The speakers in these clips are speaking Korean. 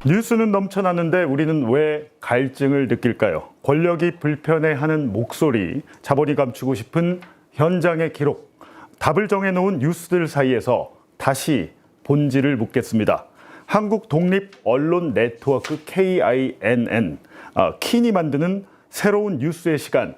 뉴스는 넘쳐나는데 우리는 왜 갈증을 느낄까요? 권력이 불편해하는 목소리, 자본이 감추고 싶은 현장의 기록, 답을 정해놓은 뉴스들 사이에서 다시 본질을 묻겠습니다. 한국 독립 언론 네트워크 KINN, 킨이 만드는 새로운 뉴스의 시간,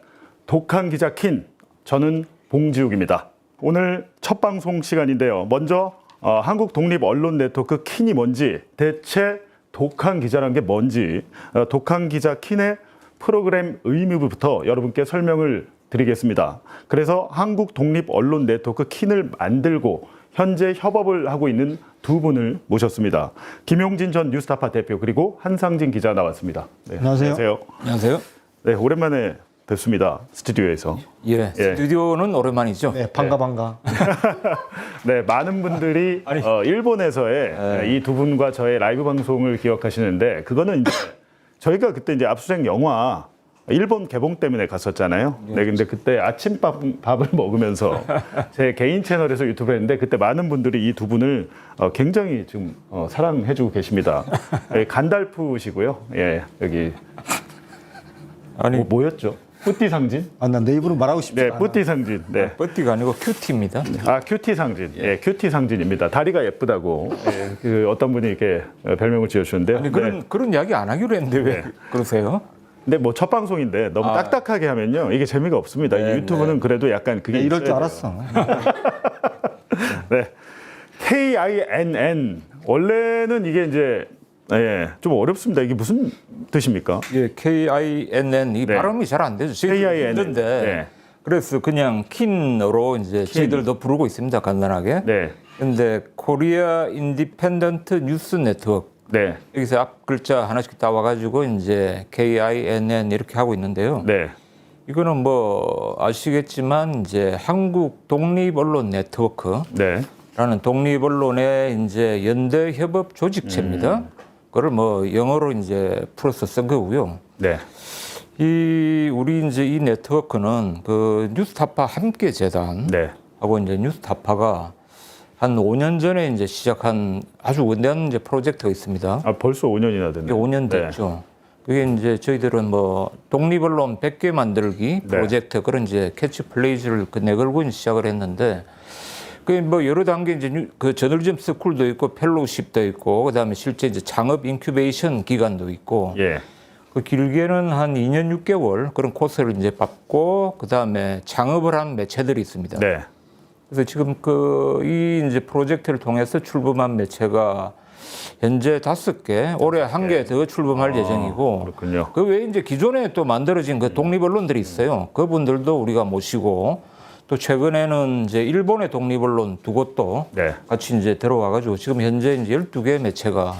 독한 기자 킨, 저는 봉지욱입니다. 오늘 첫 방송 시간인데요. 먼저 한국 독립 언론 네트워크 킨이 뭔지, 대체 독한 기자란 게 뭔지, 독한 기자 킨의 프로그램 의무부터 여러분께 설명을 드리겠습니다. 그래서 한국 독립 언론 네트워크 킨을 만들고 현재 협업을 하고 있는 두 분을 모셨습니다. 김용진 전 뉴스타파 대표 그리고 한상진 기자 나왔습니다. 네, 안녕하세요. 안녕하세요. 네, 오랜만에 뵙습니다. 스튜디오에서. 예, 스튜디오는 오랜만이죠. 네, 반가. 네, 많은 분들이 일본에서의 이 두 분과 저의 라이브 방송을 기억하시는데, 그거는 이제 저희가 그때 이제 압수수색 영화 일본 개봉 때문에 갔었잖아요. 네, 근데 그때 아침밥을 먹으면서 제 개인 채널에서 유튜브를 했는데, 그때 많은 분들이 이 두 분을 굉장히 지금 사랑해주고 계십니다. 간달프시고요. 예, 여기 뭐였죠? 뿌띠 상진? 난 내 입으로 말하고 싶지 네, 않아. 뿌띠 상진. 네. 뿌띠가 아니고 큐티입니다. 큐티 상진. 예, 큐티 상진입니다. 다리가 예쁘다고. 예, 그 어떤 분이 이렇게 별명을 지어주셨는데요. 아니 그런 이야기 안 하기로 했는데 왜 그러세요? 근데 뭐 첫 방송인데 너무 딱딱하게 하면요, 이게 재미가 없습니다. 이 유튜브는 그래도 약간 그게 이럴 줄 있어야 알았어. 네, KINN 원래는 이게 이제 좀 어렵습니다. 이게 무슨 뜻입니까? 예, KINN 이 발음이 잘 안 되죠. KINN. 힘든데. 네. 그래서 그냥 킨으로 이제 저희들도 부르고 있습니다. 간단하게. 네. 근데 코리아 인디펜던트 뉴스 네트워크. 네. 여기서 앞 글자 하나씩 따와가지고 이제 KINN 이렇게 하고 있는데요. 네. 이거는 뭐 아시겠지만 이제 한국 독립 언론 네트워크. 네. 라는 독립 언론의 이제 연대 협업 조직체입니다. 그걸 뭐 영어로 이제 풀어서 쓴 거고요. 네. 우리 이제 이 네트워크는 그 뉴스타파 함께 재단 네. 하고 이제 뉴스타파가 한 5년 전에 이제 시작한 아주 원대한 이제 프로젝트가 있습니다. 벌써 5년이나 됐네요. 5년 됐죠. 그게 이제 저희들은 뭐 독립 언론 100개 만들기 프로젝트 그런 이제 캐치플레이즈를 내걸고 이제 시작을 했는데, 그 뭐 여러 단계 이제 그 저널리즘 스쿨도 있고 펠로우십도 있고 그다음에 실제 이제 창업 인큐베이션 기간도 있고, 예. 그 길게는 한 2년 6개월 그런 코스를 이제 받고 그다음에 창업을 한 매체들이 있습니다. 네. 그래서 지금 이 이제 프로젝트를 통해서 출범한 매체가 현재 5개, 올해 1개 더 출범할 예정이고, 그렇군요. 그 외에 이제 기존에 또 만들어진 그 독립 언론들이 있어요. 그분들도 우리가 모시고, 또 최근에는 이제 일본의 독립 언론 2곳도 같이 이제 들어와가지고 지금 현재 이제 12개 매체가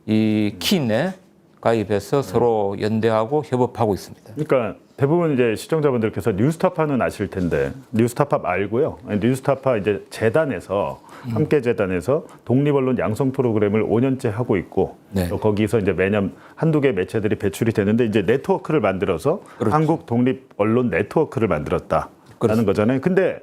이 킨에 가입해서 서로 연대하고 협업하고 있습니다. 그러니까 대부분 이제 시청자분들께서 뉴스타파는 아실 텐데, 뉴스타파 말고요. 뉴스타파 이제 재단에서 함께 재단에서 독립언론 양성 프로그램을 5년째 하고 있고, 또 거기서 이제 매년 한두 개 매체들이 배출이 되는데, 이제 네트워크를 만들어서 한국 독립언론 네트워크를 만들었다라는 거잖아요. 근데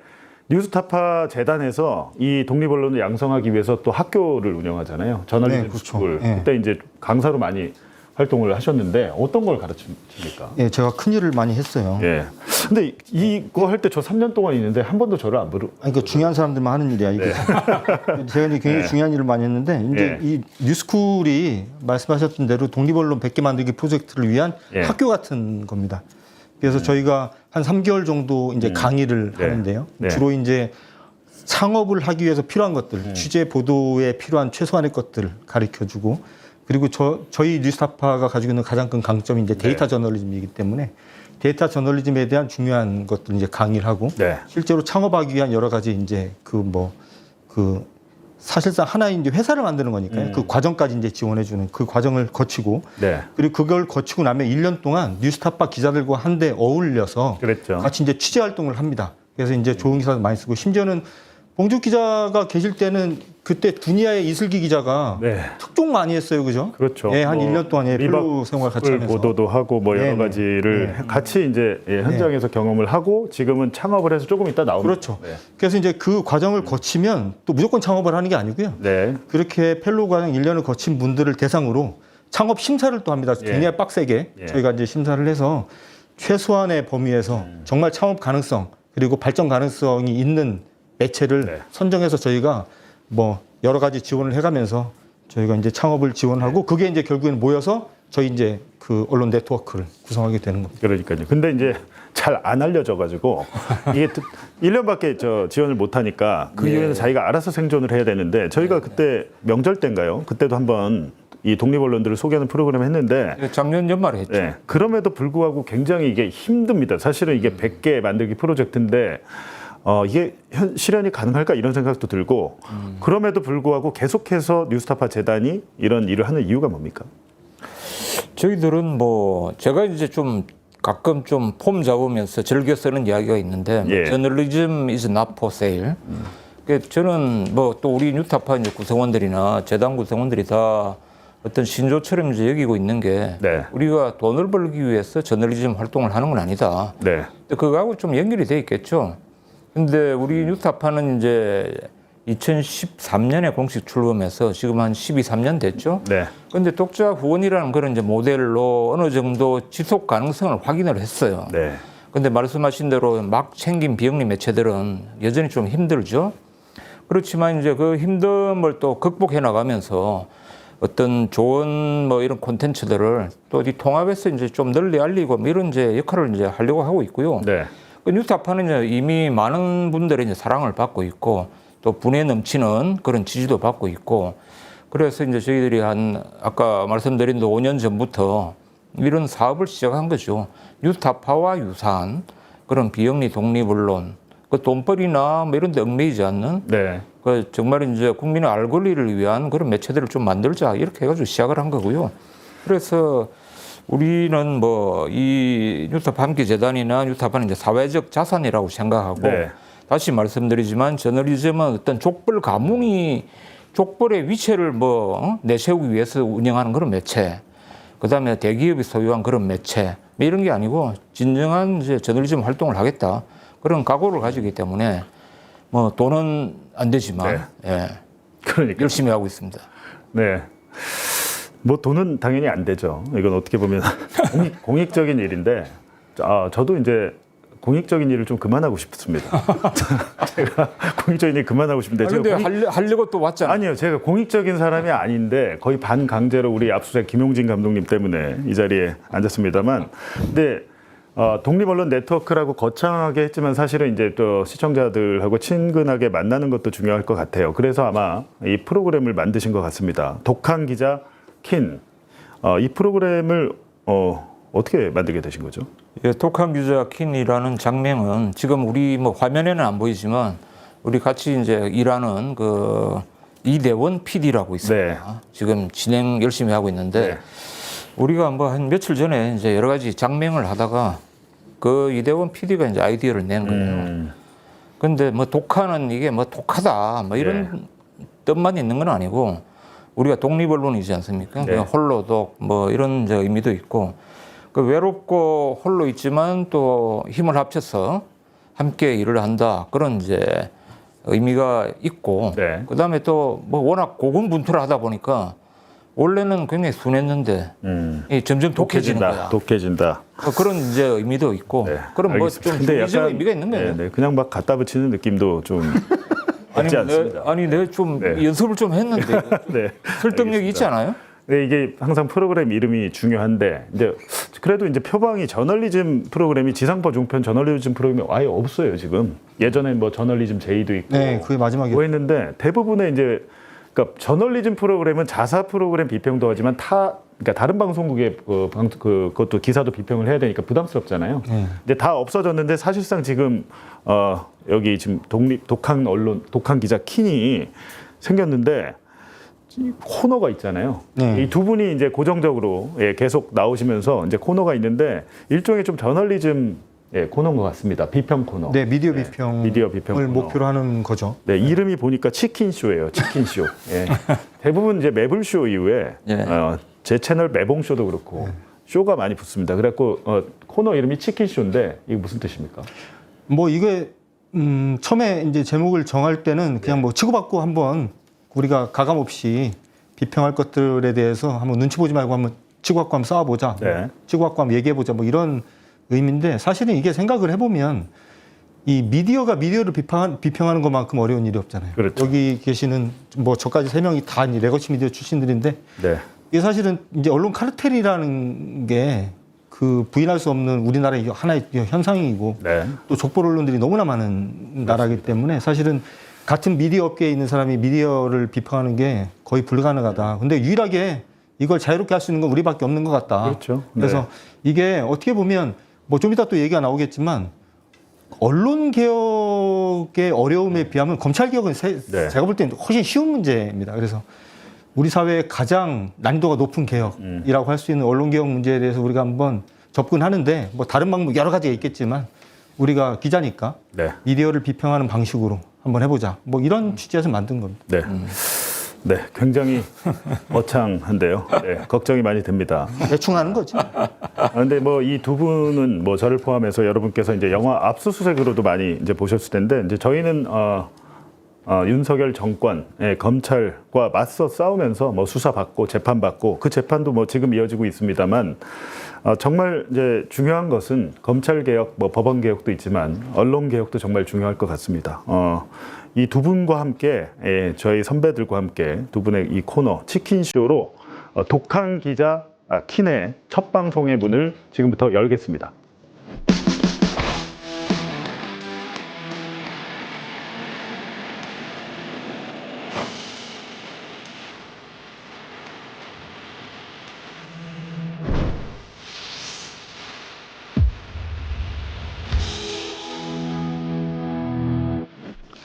뉴스타파 재단에서 이 독립언론을 양성하기 위해서 또 학교를 운영하잖아요. 저널리즘 스쿨. 그때 이제 강사로 많이 활동을 하셨는데 어떤 걸 가르칩니까? 예, 제가 큰 일을 많이 했어요. 예. 근데 이거 할 때 저 3년 동안 있는데 한 번도 저를 안 부르. 아니, 그 중요한 사람들만 하는 일이야, 이게. 제가 이제 굉장히 중요한 일을 많이 했는데, 이제 이 뉴스쿨이 말씀하셨던 대로 독립언론 100개 만들기 프로젝트를 위한 학교 같은 겁니다. 그래서 저희가 한 3개월 정도 이제 강의를 하는데요. 주로 이제 창업을 하기 위해서 필요한 것들, 취재 보도에 필요한 최소한의 것들을 가르쳐 주고, 그리고 저희 뉴스타파가 가지고 있는 가장 큰 강점이 이제 데이터 저널리즘이기 때문에 데이터 저널리즘에 대한 중요한 것들 이제 강의를 하고, 실제로 창업하기 위한 여러 가지 이제 사실상 하나의 이제 회사를 만드는 거니까요. 그 과정까지 이제 지원해 주는 그 과정을 거치고, 그리고 그걸 거치고 나면 1년 동안 뉴스타파 기자들과 한데 어울려서 같이 이제 취재 활동을 합니다. 그래서 이제 좋은 기사도 많이 쓰고, 심지어는 봉주 기자가 계실 때는 그때 두니아의 이슬기 기자가 특종 많이 했어요, 그죠? 그렇죠. 예, 한 1년 동안 펠로우 생활 같이 하면서 보도도 하고 뭐 여러 가지를 같이 이제 현장에서 경험을 하고, 지금은 창업을 해서 조금 이따 나옵니다. 그렇죠. 그래서 이제 그 과정을 거치면 또 무조건 창업을 하는 게 아니고요. 그렇게 펠로우 과정 1년을 거친 분들을 대상으로 창업 심사를 또 합니다. 굉장히 빡세게 저희가 이제 심사를 해서 최소한의 범위에서 정말 창업 가능성 그리고 발전 가능성이 있는 매체를 선정해서 저희가 뭐 여러 가지 지원을 해가면서 저희가 이제 창업을 지원하고 그게 이제 결국에는 모여서 저희 이제 그 언론 네트워크를 구성하게 되는 겁니다. 그러니까요. 근데 이제 잘 안 알려져가지고 이게 1년밖에 지원을 못 하니까 그 이후에는 자기가 알아서 생존을 해야 되는데 저희가 그때 명절 때인가요? 그때도 한번 이 독립 언론들을 소개하는 프로그램을 했는데 작년 연말에 했죠. 네, 그럼에도 불구하고 굉장히 이게 힘듭니다. 사실은 이게 100개 만들기 프로젝트인데 이게 실현이 가능할까 이런 생각도 들고 그럼에도 불구하고 계속해서 뉴스타파 재단이 이런 일을 하는 이유가 뭡니까? 저희들은 뭐 제가 이제 좀 가끔 좀 폼 잡으면서 즐겨 쓰는 이야기가 있는데 저널리즘 is not for sale. 그러니까 저는 뭐 또 우리 뉴타파 이제 구성원들이나 재단 구성원들이 다 어떤 신조처럼 이제 여기고 있는 게 우리가 돈을 벌기 위해서 저널리즘 활동을 하는 건 아니다. 그거하고 좀 연결이 돼 있겠죠. 근데 우리 뉴타파는 이제 2013년에 공식 출범해서 지금 한 13년 됐죠. 그런데 독자 후원이라는 그런 이제 모델로 어느 정도 지속 가능성을 확인을 했어요. 그런데 말씀하신 대로 막 챙긴 비영리 매체들은 여전히 좀 힘들죠. 그렇지만 이제 그 힘듦을 또 극복해 나가면서 어떤 좋은 뭐 이런 콘텐츠들을 또 이 통합해서 이제 좀 널리 알리고 뭐 이런 이제 역할을 이제 하려고 하고 있고요. 그 뉴스타파는 이제 이미 많은 분들의 이제 사랑을 받고 있고 또 분에 넘치는 그런 지지도 받고 있고 그래서 이제 저희들이 아까 말씀드린 5년 전부터 이런 사업을 시작한 거죠. 뉴스타파와 유사한 그런 비영리 독립 언론, 그 돈벌이나 뭐 이런 데 얽매이지 않는 그 정말 이제 국민의 알 권리를 위한 그런 매체들을 좀 만들자 이렇게 해가지고 시작을 한 거고요. 그래서 우리는 뭐 이 뉴스타파 함께 재단이나 뉴스타파는 이제 사회적 자산이라고 생각하고 다시 말씀드리지만 저널리즘은 어떤 족벌 가문이 족벌의 위치를 뭐 내세우기 위해서 운영하는 그런 매체, 그다음에 대기업이 소유한 그런 매체 뭐 이런 게 아니고 진정한 이제 저널리즘 활동을 하겠다 그런 각오를 가지기 때문에 뭐 돈은 안 되지만 그러니까 열심히 하고 있습니다. 뭐 돈은 당연히 안 되죠. 이건 어떻게 보면 공익적인 일인데 저도 이제 공익적인 일을 좀 그만하고 싶습니다. 제가 공익적인 일 그만하고 싶은데 근데 하려고 또 왔잖아요. 아니요. 제가 공익적인 사람이 아닌데 거의 반강제로 우리 압수수색 김용진 감독님 때문에 이 자리에 앉았습니다만 근데 독립언론 네트워크라고 거창하게 했지만 사실은 이제 또 시청자들하고 친근하게 만나는 것도 중요할 것 같아요. 그래서 아마 이 프로그램을 만드신 것 같습니다. 독한 기자 킨. 이 프로그램을 어떻게 만들게 되신 거죠? 독한 기자 킨이라는 장면은 지금 우리 뭐 화면에는 안 보이지만 우리 같이 이제 일하는 그 이대원 PD라고 있습니다. 지금 진행 열심히 하고 있는데 우리가 뭐 한 며칠 전에 이제 여러 가지 장면을 하다가 그 이대원 PD가 이제 아이디어를 낸 거예요. 근데 뭐 독하는 이게 뭐 독하다 뭐 이런 뜻만 있는 건 아니고 우리가 독립언론이지 않습니까? 홀로독 뭐 이런 이제 의미도 있고 그 외롭고 홀로 있지만 또 힘을 합쳐서 함께 일을 한다 그런 이제 의미가 있고 그다음에 또 뭐 워낙 고군분투를 하다 보니까 원래는 굉장히 순했는데 점점 독해지는 거야. 독해진다. 그런 이제 의미도 있고 그럼 뭐 좀 중의적 의미가 있는 거예요. 그냥 막 갖다 붙이는 느낌도 좀 있지 않습니다. 내가 좀 연습을 좀 했는데 설득력이 있지 않아요? 이게 항상 프로그램 이름이 중요한데 이제 그래도 이제 표방이 저널리즘 프로그램이 지상파 중편 저널리즘 프로그램이 아예 없어요 지금. 예전에 뭐 저널리즘 제이도 있고 그게 마지막에 뭐 했는데 대부분의 이제 그러니까 저널리즘 프로그램은 자사 프로그램 비평도 하지만 그러니까 다른 방송국의 그것도 기사도 비평을 해야 되니까 부담스럽잖아요. 이제 다 없어졌는데 사실상 지금 여기 지금 독한 언론 독한 기자 킨이 생겼는데 코너가 있잖아요. 이 두 분이 이제 고정적으로 계속 나오시면서 이제 코너가 있는데 일종의 좀 저널리즘 코너인 것 같습니다. 비평 코너. 미디어 비평을 목표로 하는 거죠. 이름이 보니까 치킨쇼예요. 치킨쇼. 대부분 이제 매불쇼 이후에 제 채널 매봉쇼도 그렇고 쇼가 많이 붙습니다. 그래갖고 코너 이름이 치킨쇼인데 이게 무슨 뜻입니까? 뭐 이게 처음에 이제 제목을 정할 때는 그냥 뭐 치고받고 한번 우리가 가감 없이 비평할 것들에 대해서 한번 눈치 보지 말고 한번 치고 갖고 한번 싸워보자. 네. 치고 갖고 한번 얘기해보자. 뭐 이런 의미인데 사실은 이게 생각을 해보면 이 미디어가 미디어를 비평하는 것만큼 어려운 일이 없잖아요. 그렇죠. 여기 계시는 뭐 저까지 3명이 다 레거시 미디어 출신들인데 네. 이게 사실은 이제 언론 카르텔이라는 게 그 부인할 수 없는 우리나라의 하나의 현상이고 네. 또 족보 언론들이 너무나 많은 나라이기 때문에 사실은 같은 미디어 업계에 있는 사람이 미디어를 비평하는 게 거의 불가능하다. 근데 유일하게 이걸 자유롭게 할 수 있는 건 우리밖에 없는 것 같다. 그렇죠. 네. 그래서 이게 어떻게 보면 뭐 좀 이따 또 얘기가 나오겠지만 언론 개혁의 어려움에 비하면 검찰 개혁은 네. 제가 볼 때는 훨씬 쉬운 문제입니다. 그래서 우리 사회의 가장 난이도가 높은 개혁이라고 할 수 있는 언론 개혁 문제에 대해서 우리가 한번 접근하는데 뭐 다른 방법 여러 가지가 있겠지만 우리가 기자니까 네. 미디어를 비평하는 방식으로 한번 해보자. 뭐 이런 취지에서 만든 겁니다. 네. 네, 굉장히 어창한데요. 네, 걱정이 많이 됩니다. 대충 하는 거지. 근데 뭐 이 두 분은 뭐 저를 포함해서 여러분께서 이제 영화 압수수색으로도 많이 이제 보셨을 텐데 이제 저희는 윤석열 정권의 검찰과 맞서 싸우면서 뭐 수사받고 재판받고 그 재판도 뭐 지금 이어지고 있습니다만 정말 이제 중요한 것은 검찰 개혁, 뭐 법원 개혁도 있지만 언론 개혁도 정말 중요할 것 같습니다. 이 두 분과 함께 저희 선배들과 함께 두 분의 이 코너 치킨쇼로 독한 기자 킨의 첫 방송의 문을 지금부터 열겠습니다.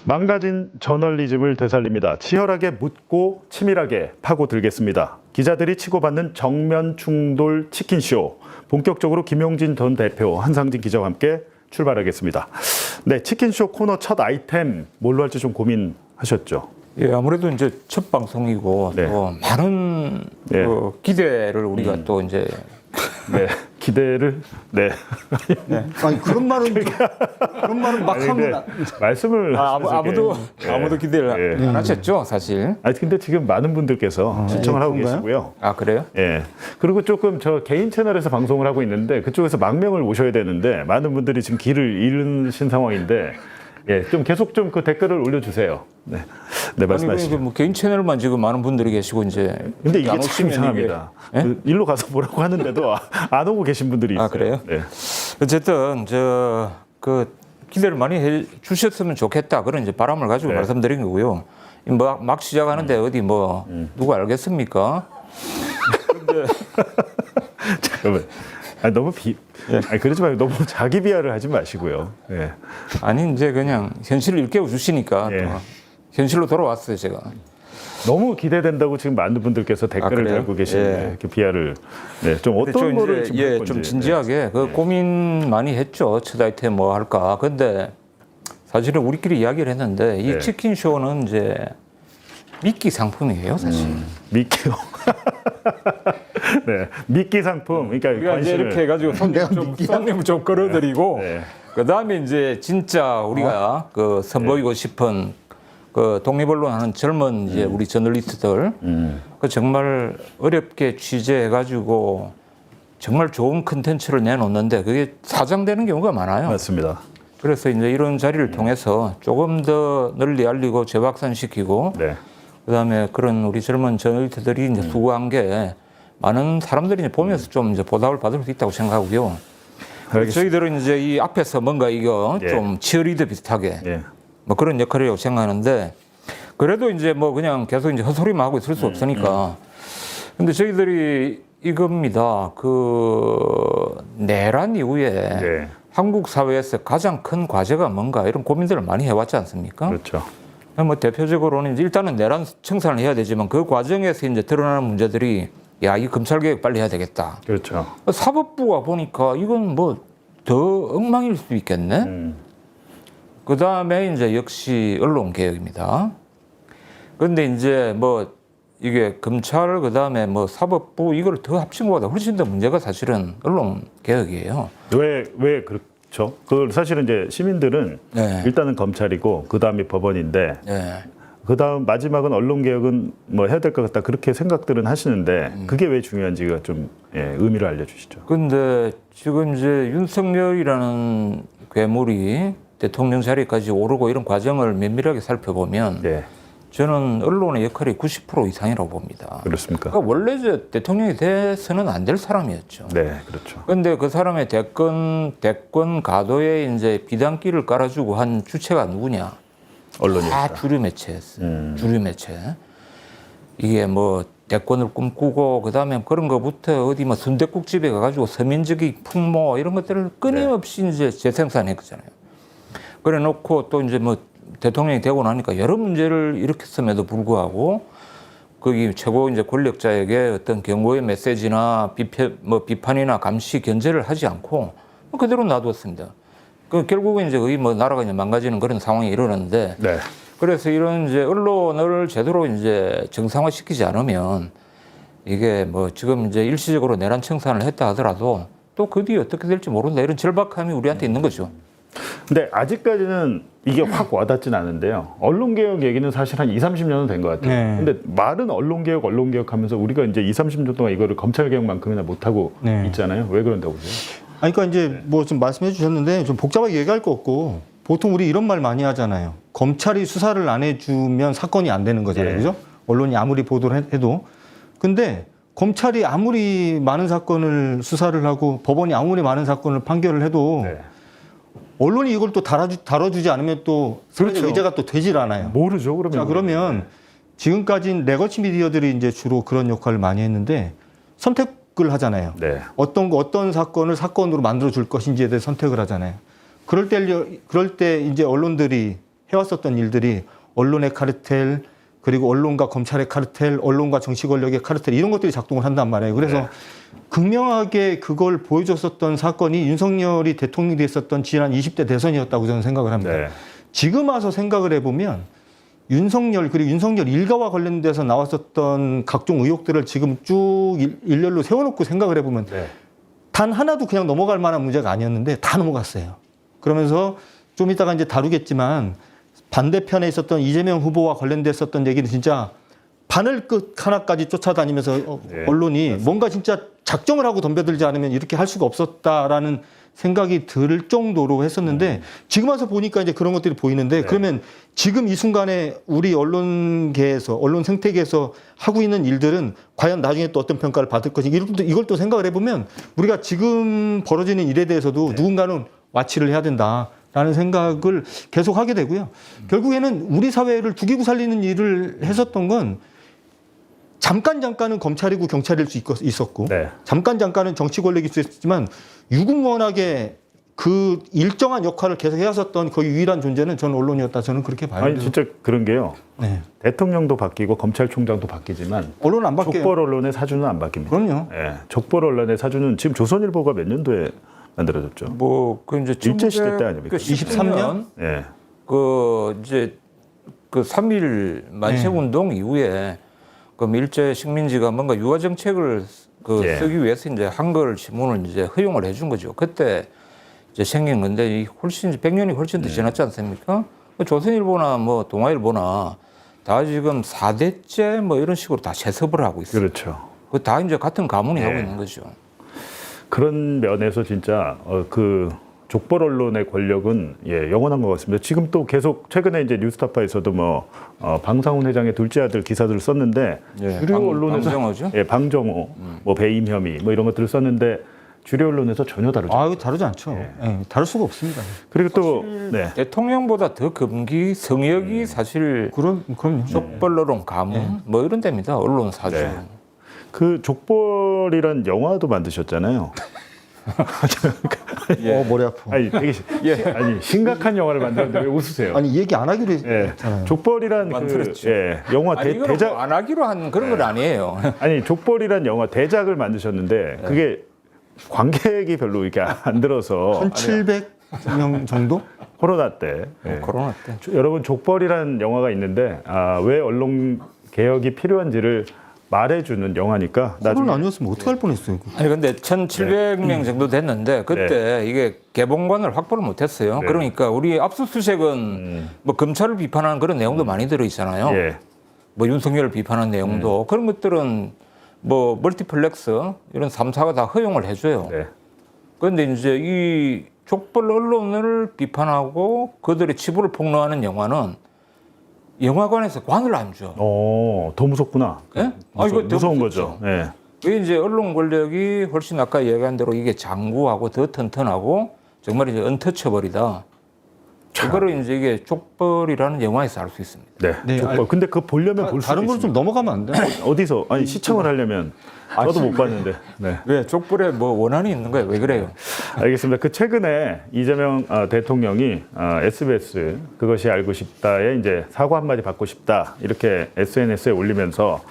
망가진 저널리즘을 되살립니다. 치열하게 묻고 치밀하게 파고들겠습니다. 기자들이 치고받는 정면 충돌 치킨쇼. 본격적으로 김용진 전 대표, 한상진 기자와 함께 출발하겠습니다. 네, 치킨쇼 코너 첫 아이템 뭘로 할지 좀 고민하셨죠? 예, 아무래도 이제 첫 방송이고 네. 또 많은 네. 그 기대를 우리가 또 이제 네, 기대를 네. 아니 그런 말은 막 아니, 근데 하면 말씀을 아무도 네. 아무도 기대를 안 하셨죠, 사실. 아니 근데 지금 많은 분들께서 시청을 하고 그런가요? 계시고요. 아, 그래요? 예. 그리고 조금 저 개인 채널에서 방송을 하고 있는데 그쪽에서 망명을 오셔야 되는데 많은 분들이 지금 길을 잃으신 상황인데 예, 좀 계속 좀 그 댓글을 올려주세요. 네, 네 아니, 말씀하시죠. 뭐 개인 채널만 지금 많은 분들이 계시고 이제 근데 이게 안 참 오시면 이상합니다. 이게- 예? 그 일로 가서 보라고 하는데도 안 오고 계신 분들이 있어요. 아, 그래요? 네. 어쨌든 그 기대를 많이 해 주셨으면 좋겠다 그런 이제 바람을 가지고 네. 말씀드린 거고요. 막 시작하는데 어디 뭐 누가 알겠습니까? 잠깐만. 아니, 너무 아니, 그러지 말고 너무 자기 비하를 하지 마시고요. 예. 아니 이제 그냥 현실을 일깨워 주시니까 예. 또 현실로 돌아왔어요 제가. 너무 기대된다고 지금 많은 분들께서 댓글을 그래요? 달고 계시는데 예. 이렇게 비하를 네, 좀 근데 어떤 좀 거를 이제, 지금 할 예, 건지. 좀 진지하게 그 고민 많이 했죠. 첫 아이템 뭐 할까. 근데 사실은 우리끼리 이야기를 했는데 이 네. 치킨 쇼는 이제 미끼 상품이에요, 사실. 미끼요. 네, 미끼 상품. 그러니까 우리가 이제 관심을 이렇게 해가지고 손님을 좀 끌어들이고 네. 그다음에 이제 진짜 우리가 그 선보이고 싶은 그 독립언론 하는 젊은 이제 우리 저널리스트들 그 정말 어렵게 취재해가지고 정말 좋은 컨텐츠를 내놓는데 그게 사장되는 경우가 많아요. 맞습니다. 그래서 이제 이런 자리를 통해서 조금 더 널리 알리고 재확산시키고 네. 그다음에 그런 우리 젊은 저널리스트들이 이제 수고한 게 많은 사람들이 이제 보면서 좀 이제 보답을 받을 수 있다고 생각하고요. 알겠습니다. 저희들은 이제 이 앞에서 뭔가 이거 예. 좀 치어리더 비슷하게 예. 뭐 그런 역할이라고 생각하는데 그래도 이제 뭐 그냥 계속 이제 헛소리만 하고 있을 수 없으니까. 근데 저희들이 이겁니다. 그 내란 이후에 네. 한국 사회에서 가장 큰 과제가 뭔가 이런 고민들을 많이 해왔지 않습니까? 그렇죠. 뭐 대표적으로는 이제 일단은 내란 청산을 해야 되지만 그 과정에서 이제 드러나는 문제들이 야, 이 검찰 개혁 빨리 해야 되겠다. 그렇죠. 사법부가 보니까 이건 뭐 더 엉망일 수도 있겠네. 그 다음에 이제 역시 언론 개혁입니다. 그런데 이제 뭐 이게 검찰 그 다음에 뭐 사법부 이걸 더 합친 것보다 훨씬 더 문제가 사실은 언론 개혁이에요. 왜 그렇죠? 그 사실은 이제 시민들은 네. 일단은 검찰이고 그 다음이 법원인데 네. 그다음 마지막은 언론 개혁은 뭐 해야 될 것 같다 그렇게 생각들은 하시는데 그게 왜 중요한지가 좀 의미를 알려주시죠. 근데 지금 이제 윤석열이라는 괴물이 대통령 자리까지 오르고 이런 과정을 면밀하게 살펴보면 네, 저는 언론의 역할이 90% 이상이라고 봅니다. 그렇습니까? 그러니까 원래 이제 대통령이 돼서는 안 될 사람이었죠. 네, 그렇죠. 그런데 그 사람의 대권 가도에 이제 비단길을 깔아주고 한 주체가 누구냐? 언론이었다. 다 주류 매체였어요. 주류 매체. 이게 뭐 대권을 꿈꾸고 그다음에 그런 거부터 어디 뭐 순댓국집에 가가지고 서민적인 풍모 이런 것들을 끊임없이 이제 재생산했잖아요. 그래 놓고 또 이제 뭐 대통령이 되고 나니까 여러 문제를 일으켰음에도 불구하고 거기 최고 이제 권력자에게 어떤 경고의 메시지나 비판이나 감시 견제를 하지 않고 그대로 놔두었습니다. 그 결국은 이제 거의 뭐 나라가 이제 망가지는 그런 상황이 일어났는데 네, 그래서 이런 이제 언론을 제대로 이제 정상화시키지 않으면 이게 뭐 지금 이제 일시적으로 내란 청산을 했다 하더라도 또 그 뒤에 어떻게 될지 모른다 이런 절박함이 우리한테 있는 거죠. 근데 아직까지는 이게 확 와닿진 않은데요. 언론개혁 얘기는 사실 한 20, 30년은 된 것 같아요. 네. 근데 말은 언론개혁 하면서 우리가 이제 20, 30년 동안 이거를 검찰개혁만큼이나 못하고 네. 있잖아요. 왜 그런다고 보세요? 아니, 그러니까 이제 뭐 좀 말씀해 주셨는데 좀 복잡하게 얘기할 거 없고 보통 우리 이런 말 많이 하잖아요. 검찰이 수사를 안 해주면 사건이 안 되는 거잖아요. 예. 그죠? 언론이 아무리 보도를 해도. 근데 검찰이 아무리 많은 사건을 수사를 하고 법원이 아무리 많은 사건을 판결을 해도 네. 언론이 이걸 또 다뤄주지 않으면 또 그렇죠. 의제가 또 되질 않아요. 모르죠. 그러면. 자, 그러면 지금까지는 레거치 미디어들이 이제 주로 그런 역할을 많이 했는데 선택을 하잖아요. 네. 어떤 사건을 사건으로 만들어 줄 것인지에 대해 선택을 하잖아요. 그럴 때 이제 언론들이 해왔었던 일들이 언론의 카르텔, 그리고 언론과 검찰의 카르텔, 언론과 정치 권력의 카르텔 이런 것들이 작동을 한단 말이에요. 그래서 네. 극명하게 그걸 보여줬었던 사건이 윤석열이 대통령이 됐었던 지난 20대 대선이었다고 저는 생각을 합니다. 네. 지금 와서 생각을 해보면 윤석열 그리고 윤석열 일가와 관련돼서 나왔었던 각종 의혹들을 지금 쭉 일렬로 세워놓고 생각을 해보면 네. 단 하나도 그냥 넘어갈 만한 문제가 아니었는데 다 넘어갔어요. 그러면서 좀 이따가 이제 다루겠지만 반대편에 있었던 이재명 후보와 관련됐었던 얘기는 진짜 바늘 끝 하나까지 쫓아다니면서 네, 언론이 맞습니다. 뭔가 진짜 작정을 하고 덤벼들지 않으면 이렇게 할 수가 없었다라는 생각이 들 정도로 했었는데 지금 와서 보니까 이제 그런 것들이 보이는데 그러면 지금 이 순간에 우리 언론계에서 언론 생태계에서 하고 있는 일들은 과연 나중에 또 어떤 평가를 받을 것인지 이걸 또 생각을 해보면 우리가 지금 벌어지는 일에 대해서도 누군가는 와치를 해야 된다라는 생각을 계속 하게 되고요. 결국에는 우리 사회를 죽이고 살리는 일을 했었던 건 잠깐은 검찰이고 경찰일 수 있었고 네. 잠깐은 정치 권력일 수 있었지만 유구무원하게 그 일정한 역할을 계속 해왔었던 거의 유일한 존재는 저는 언론이었다. 저는 그렇게 봐요. 아니 진짜 그런 게요. 네. 대통령도 바뀌고 검찰총장도 바뀌지만 언론은 안 바뀌어요. 족벌 언론의 사주는 안 바뀝니다. 그럼요. 예, 족벌 언론의 사주는 지금 조선일보가 몇 년도에 만들어졌죠? 뭐 그 이제 일제 시대 때 아닙니까? 23년? 예. 그 이제 그 3.1 만세운동 이후에 그럼 일제 식민지가 뭔가 유화 정책을 예. 쓰기 위해서 이제 한글 지문을 이제 허용을 해준 거죠. 그때 이제 생긴 건데 훨씬 100년이 훨씬 더 지났지 않습니까? 조선일보나 뭐 동아일보나 다 지금 4대째 뭐 이런 식으로 다 재섭을 하고 있어요. 그렇죠. 그 다 이제 같은 가문이 예. 하고 있는 거죠. 그런 면에서 진짜 그 족벌 언론의 권력은 영원한 것 같습니다. 지금 또 계속 최근에 이제 뉴스타파에서도 뭐 방상훈 회장의 둘째 아들 기사들을 썼는데 예, 주류 언론에서 방정호죠? 방정호, 뭐 배임 혐의 뭐 이런 것들을 썼는데 주류 언론에서 전혀 다르죠. 아, 이거 다르지 않죠. 예, 다를 수가 없습니다. 그리고 또 네. 대통령보다 더 금기 성역이 사실 그럼요. 족벌러론 가문 뭐 이런 데입니다. 언론 사주. 네. 그 족벌이란 영화도 만드셨잖아요. 머리 아파. 아니 되게 아니 심각한 영화를 만들었는데 왜 웃으세요? 아니 얘기 안 하기로 예. 했잖아요. 족벌이란 만들었죠. 영화 아니, 이거는 대작 뭐안 하기로 한 그런 건 아니에요. 아니 족벌이란 영화 대작을 만드셨는데 그게 관객이 별로 이렇게 안 들어서 1,700명 정도? 코로나 때 코로나 때. 여러분 족벌이란 영화가 있는데 왜 언론 개혁이 필요한지를 말해주는 영화니까 나중에 나중에 아니었으면 어떻게 할 뻔했어요. 아니 근데 1,700명 정도 됐는데 그때 이게 개봉관을 확보를 못했어요. 그러니까 우리 압수수색은 뭐 검찰을 비판하는 그런 내용도 많이 들어 있잖아요. 예. 뭐 윤석열을 비판하는 내용도 그런 것들은 뭐 멀티플렉스 이런 3사가 다 허용을 해줘요. 네. 그런데 이제 이 족벌 언론을 비판하고 그들의 치부를 폭로하는 영화는 영화관에서 관을 안 줘. 더 무섭구나. 예? 이거 더 무서운 무섭죠. 거죠. 예. 그게 이제 언론 권력이 훨씬 아까 얘기한 대로 이게 장구하고 더 튼튼하고 정말 이제 언터처벌이다. 그거를 이제 이게 족벌이라는 영화에서 알 수 있습니다. 네. 네, 근데 그거 보려면 볼 수 다른 걸 좀 넘어가면 안 돼? 어디서 아니 시청을 하려면 저도 못 봤는데. 네. 왜 족벌에 뭐 원한이 있는 거예요? 왜 그래요? 알겠습니다. 그 최근에 이재명 대통령이 SBS 그것이 알고 싶다에 이제 사과 한마디 받고 싶다 이렇게 SNS에 올리면서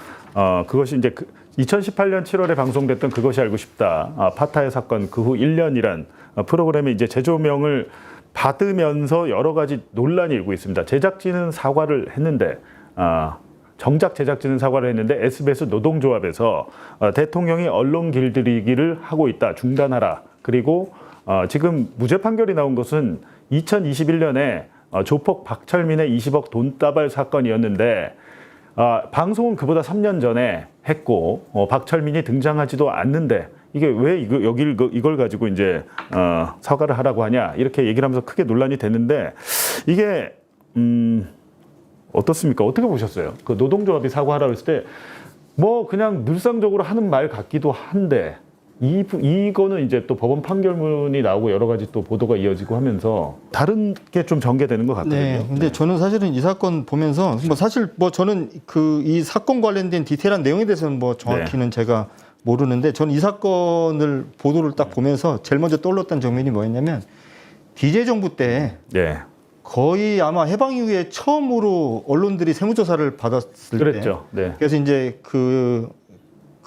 그것이 이제 2018년 7월에 방송됐던 그것이 알고 싶다 파타야 사건 그 후 1년이란 프로그램이 이제 재조명을 받으면서 여러 가지 논란이 일고 있습니다. 제작진은 사과를 했는데 정작 제작진은 사과를 했는데 SBS 노동조합에서 대통령이 언론 길들이기를 하고 있다. 중단하라. 그리고 지금 무죄 판결이 나온 것은 2021년에 조폭 박철민의 20억 돈다발 사건이었는데 방송은 그보다 3년 전에 했고 박철민이 등장하지도 않는데 이게 왜 이걸 가지고 이제 사과를 하라고 하냐 이렇게 얘기를 하면서 크게 논란이 됐는데 이게 어떻습니까? 어떻게 보셨어요? 그 노동조합이 사과하라고 했을 때 뭐 그냥 늘상적으로 하는 말 같기도 한데 이거는 이제 또 법원 판결문이 나오고 여러 가지 또 보도가 이어지고 하면서 다른 게 좀 전개되는 것 같거든요. 네. 근데 저는 사실은 이 사건 보면서 뭐 사실 뭐 저는 그 이 사건 관련된 디테일한 내용에 대해서는 뭐 정확히는 제가 모르는데 저는 이 사건을 보도를 딱 보면서 제일 먼저 떠올랐던 장면이 뭐였냐면 DJ 정부 때 거의 아마 해방 이후에 처음으로 언론들이 세무조사를 받았을 그랬죠. 때 그래서 이제 그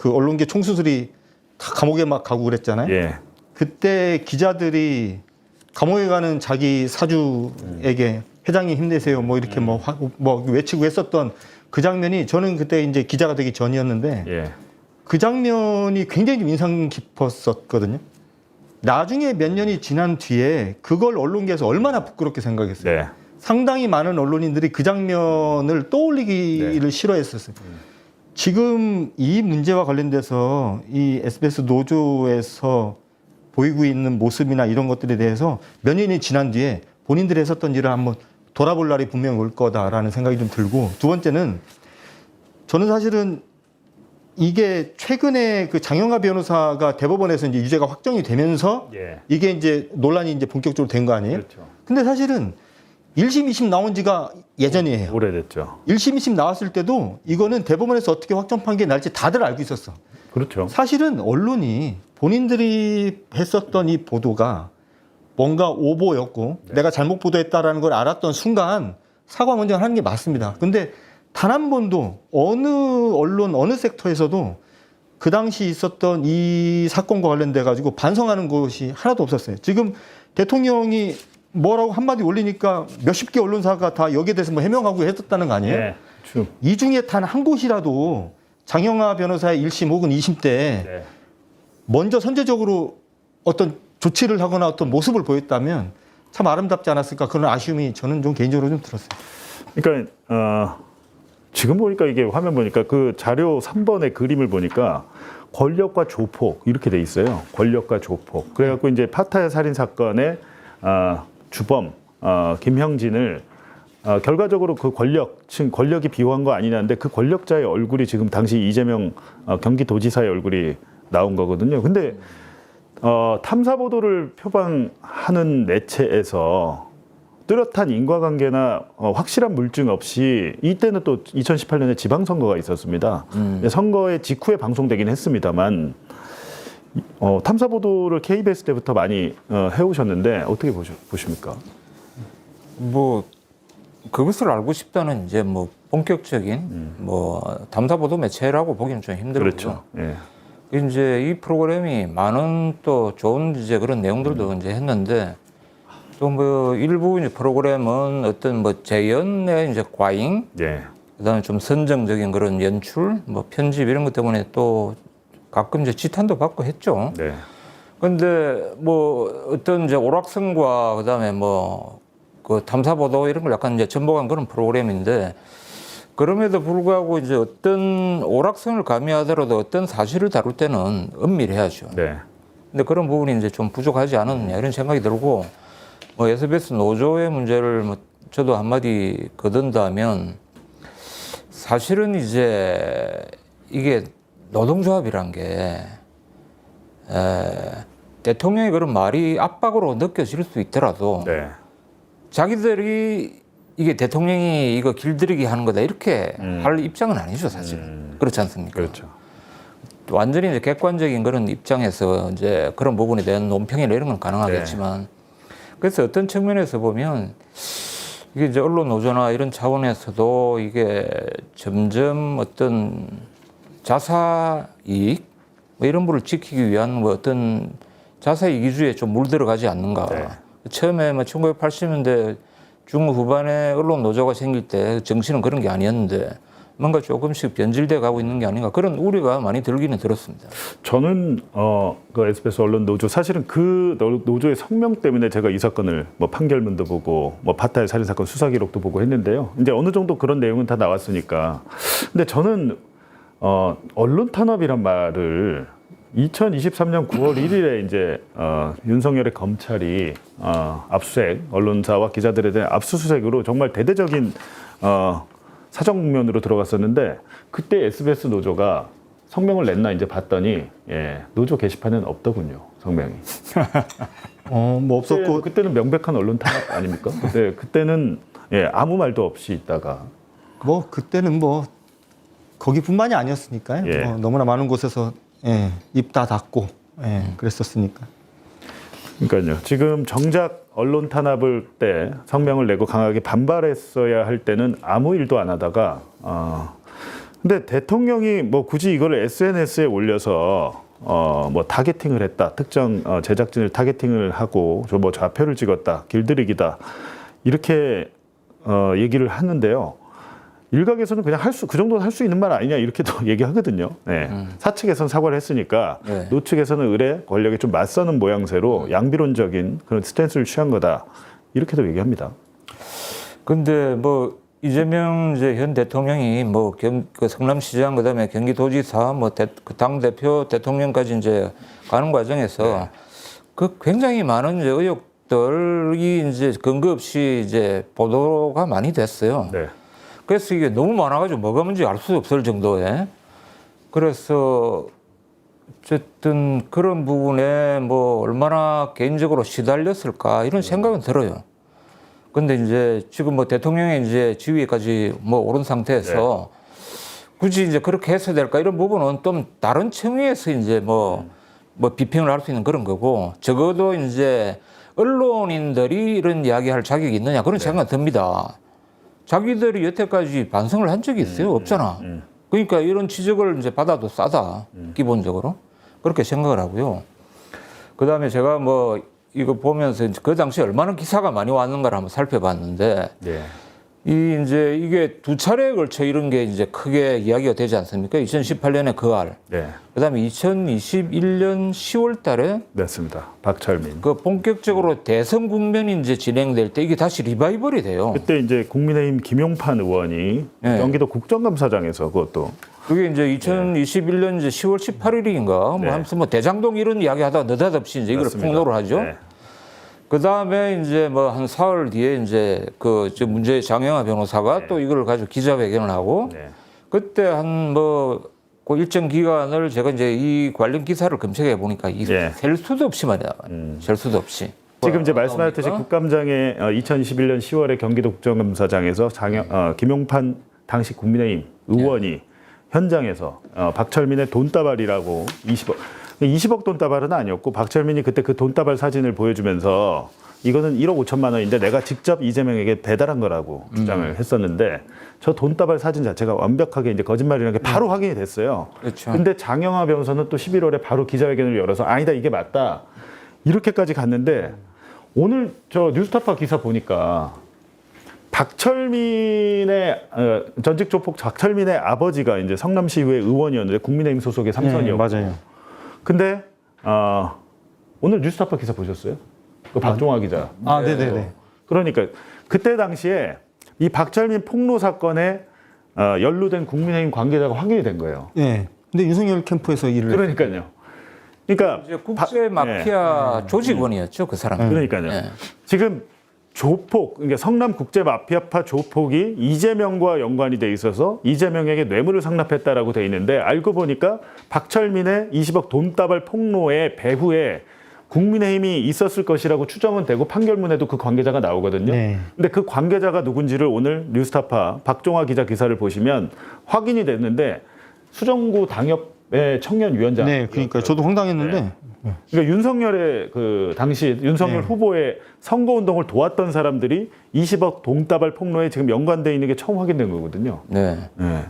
언론계 총수들이 다 감옥에 막 가고 그랬잖아요. 그때 기자들이 감옥에 가는 자기 사주에게 회장님 힘내세요 뭐 이렇게 뭐 외치고 했었던 그 장면이 저는 그때 이제 기자가 되기 전이었는데 그 장면이 굉장히 좀 인상 깊었었거든요. 나중에 몇 년이 지난 뒤에 그걸 언론계에서 얼마나 부끄럽게 생각했어요. 상당히 많은 언론인들이 그 장면을 떠올리기를 싫어했었어요. 지금 이 문제와 관련돼서 이 SBS 노조에서 보이고 있는 모습이나 이런 것들에 대해서 몇 년이 지난 뒤에 본인들이 했었던 일을 한번 돌아볼 날이 분명히 올 거다라는 생각이 좀 들고 두 번째는 저는 사실은 이게 최근에 그 장영하 변호사가 대법원에서 이제 유죄가 확정이 되면서 이게 이제 논란이 이제 본격적으로 된 거 아니에요? 근데 사실은 1심, 2심 나온 지가 예전이에요. 오래됐죠. 1심, 2심 나왔을 때도 이거는 대법원에서 어떻게 확정 판결이 날지 다들 알고 있었어. 그렇죠. 사실은 언론이 본인들이 했었던 이 보도가 뭔가 오보였고 내가 잘못 보도했다라는 걸 알았던 순간 사과 먼저 하는 게 맞습니다. 근데 단 한 번도 어느 언론, 어느 섹터에서도 그 당시 있었던 이 사건과 관련돼 가지고 반성하는 것이 하나도 없었어요. 지금 대통령이 뭐라고 한마디 올리니까 몇십 개 언론사가 다 여기에 대해서 뭐 해명하고 했었다는 거 아니에요? 이 중에 단 한 곳이라도 장영하 변호사의 1심 혹은 2심 때 먼저 선제적으로 어떤 조치를 하거나 어떤 모습을 보였다면 참 아름답지 않았을까 그런 아쉬움이 저는 좀 개인적으로 좀 들었어요. 그러니까 지금 보니까 이게 화면 보니까 그 자료 3번의 그림을 보니까 권력과 조폭 이렇게 돼 있어요. 권력과 조폭. 그래갖고 이제 파타야 살인 사건의 주범 김형진을 결과적으로 그 권력이 비호한 거 아니냐는데 그 권력자의 얼굴이 지금 당시 이재명 경기도지사의 얼굴이 나온 거거든요. 근데 탐사 보도를 표방하는 매체에서 뚜렷한 인과관계나 확실한 물증 없이 이때는 또 2018년에 지방선거가 있었습니다. 선거의 직후에 방송되긴 했습니다만 탐사 보도를 KBS 때부터 많이 해오셨는데 어떻게 보십니까? 뭐 그것을 알고 싶다는 이제 뭐 본격적인 뭐 탐사 보도 매체라고 보기는 좀 힘들고요. 그렇죠. 이제 이 프로그램이 많은 또 좋은 이제 그런 내용들도 이제 했는데 또 뭐 일부 이제 프로그램은 어떤 뭐 재연의 이제 과잉 그다음에 좀 선정적인 그런 연출, 뭐 편집 이런 것 때문에 또 가끔 이제 지탄도 받고 했죠. 네. 근데 뭐 어떤 이제 오락성과 그다음에 뭐 그 탐사 보도 이런 걸 약간 이제 전복한 그런 프로그램인데 그럼에도 불구하고 이제 어떤 오락성을 가미하더라도 어떤 사실을 다룰 때는 은밀해야죠. 네. 근데 그런 부분이 이제 좀 부족하지 않았느냐 이런 생각이 들고 뭐 SBS 노조의 문제를 뭐 저도 한마디 거둔다면 사실은 이제 이게 노동조합이란 게 대통령의 그런 말이 압박으로 느껴질 수 있더라도 네. 자기들이 이게 대통령이 이거 길들이기 하는 거다 이렇게 할 입장은 아니죠 사실. 그렇지 않습니까? 그렇죠. 완전히 이제 객관적인 그런 입장에서 이제 그런 부분에 대한 논평이나 이런 건 가능하겠지만 그래서 어떤 측면에서 보면 이게 이제 언론 노조나 이런 차원에서도 이게 점점 어떤 자사 이익 뭐 이런 부를 지키기 위한 뭐 어떤 자사 이기주의에 좀 물들어가지 않는가. 네. 처음에 뭐 1980년대 중후반에 언론 노조가 생길 때 정신은 그런 게 아니었는데 뭔가 조금씩 변질돼 가고 있는 게 아닌가 그런 우려가 많이 들기는 들었습니다. 저는 그 SBS 언론 노조 사실은 그 노조의 성명 때문에 제가 이 사건을 뭐 판결문도 보고 뭐 파타야 살인 사건 수사 기록도 보고 했는데요. 이제 어느 정도 그런 내용은 다 나왔으니까. 근데 저는 언론 탄압이란 말을 2023년 9월 1일에 이제 윤석열의 검찰이 압수수색 언론사와 기자들에 대한 압수수색으로 정말 대대적인 사정 국면으로 들어갔었는데 그때 SBS 노조가 성명을 냈나 이제 봤더니 노조 게시판에는 없더군요 성명이. 뭐 없었고 그때는 명백한 언론 탄압 아닙니까? 그때는 아무 말도 없이 있다가 뭐 그때는 뭐 거기뿐만이 아니었으니까요. 예. 너무나 많은 곳에서 입 다 닫고 그랬었으니까. 그러니까요. 지금 정작 언론 탄압을 때 성명을 내고 강하게 반발했어야 할 때는 아무 일도 안 하다가 근데 대통령이 뭐 굳이 이걸 SNS에 올려서 뭐 타겟팅을 했다. 특정 제작진을 타겟팅을 하고 뭐 좌표를 찍었다. 길들이기다. 이렇게 얘기를 하는데요. 일각에서는 그냥 그 정도는 할 수 있는 말 아니냐 이렇게도 얘기하거든요. 네. 사측에서는 사과를 했으니까 네. 노측에서는 의뢰 권력에 좀 맞서는 모양새로 양비론적인 그런 스탠스를 취한 거다 이렇게도 얘기합니다. 근데 뭐 이재명 이제 현 대통령이 뭐 그 성남시장 그다음에 경기도지사 뭐 그 당 대표 대통령까지 이제 가는 과정에서 그 굉장히 많은 이제 의혹들이 이제 근거 없이 이제 보도가 많이 됐어요. 네. 그래서 이게 너무 많아가지고 뭐가 뭔지 알 수 없을 정도에 그래서 어쨌든 그런 부분에 뭐 얼마나 개인적으로 시달렸을까 이런 생각은 들어요. 근데 이제 지금 뭐 대통령의 이제 지위까지 뭐 오른 상태에서 굳이 이제 그렇게 해서 될까 이런 부분은 좀 다른 층위에서 이제 뭐 비평을 할 수 있는 그런 거고 적어도 이제 언론인들이 이런 이야기할 자격이 있느냐 그런 생각이 듭니다. 자기들이 여태까지 반성을 한 적이 있어요? 없잖아. 그러니까 이런 지적을 이제 받아도 싸다. 기본적으로. 그렇게 생각을 하고요. 그 다음에 제가 뭐 이거 보면서 그 당시에 얼마나 기사가 많이 왔는가를 한번 살펴봤는데 이제 이게 두 차례에 걸쳐 이런 게 이제 크게 이야기가 되지 않습니까? 2018년에 그 알. 그다음에 2021년 10월 달에 맞습니다. 박철민. 그 본격적으로 대선 국면이 이제 진행될 때 이게 다시 리바이벌이 돼요. 그때 이제 국민의힘 김용판 의원이 경기도 국정감사장에서 그것도 그게 이제 2021년 이제 10월 18일인가 뭐 하면서 뭐 대장동 이런 이야기 하다가 느닷없이 이제 이걸 폭로를 하죠. 그 다음에 이제 뭐 한 사흘 뒤에 이제 그 문제의 장영하 변호사가 또 이걸 가지고 기자회견을 하고 그때 한 뭐 그 일정 기간을 제가 이제 이 관련 기사를 검색해 보니까 셀 수도 없이 말이야. 셀 수도 없이. 지금 이제 말씀하셨듯이 국감장에 2021년 10월에 경기도 국정감사장에서 김용판 당시 국민의힘 의원이 현장에서 박철민의 돈다발이라고 20억 돈다발은 아니었고 박철민이 그때 그 돈다발 사진을 보여주면서 이거는 1억 5천만 원인데 내가 직접 이재명에게 배달한 거라고 주장을 했었는데 저 돈다발 사진 자체가 완벽하게 이제 거짓말이라는 게 바로 확인이 됐어요. 그렇죠. 근데 장영하 변호사는 또 11월에 바로 기자회견을 열어서 아니다 이게 맞다 이렇게까지 갔는데 오늘 저 뉴스타파 기사 보니까 박철민의 전직 조폭 박철민의 아버지가 이제 성남시의회 의원이었는데 국민의힘 소속의 삼선이었고. 맞아요. 근데 오늘 뉴스타파 기사 보셨어요? 그 박종화 기자. 네네네. 그러니까 그때 당시에 이 박철민 폭로 사건에 연루된 국민의힘 관계자가 확인이 된 거예요. 네. 근데 윤석열 캠프에서 일을 그러니까요. 그러니까 이제 국제 마피아 조직원이었죠, 그 사람. 그러니까요. 예. 지금 조폭, 그러니까 성남 국제 마피아파 조폭이 이재명과 연관이 돼 있어서 이재명에게 뇌물을 상납했다라고 돼 있는데 알고 보니까 박철민의 20억 돈다발 폭로의 배후에 국민의힘이 있었을 것이라고 추정은 되고 판결문에도 그 관계자가 나오거든요. 네. 근데 그 관계자가 누군지를 오늘 뉴스타파 박종화 기자 기사를 보시면 확인이 됐는데 수정구 당협의 청년위원장. 네, 그러니까 저도 황당했는데 그러니까 윤석열의 그 당시 윤석열 후보의 선거운동을 도왔던 사람들이 20억 돈다발 폭로에 지금 연관돼 있는 게 처음 확인된 거거든요. 네.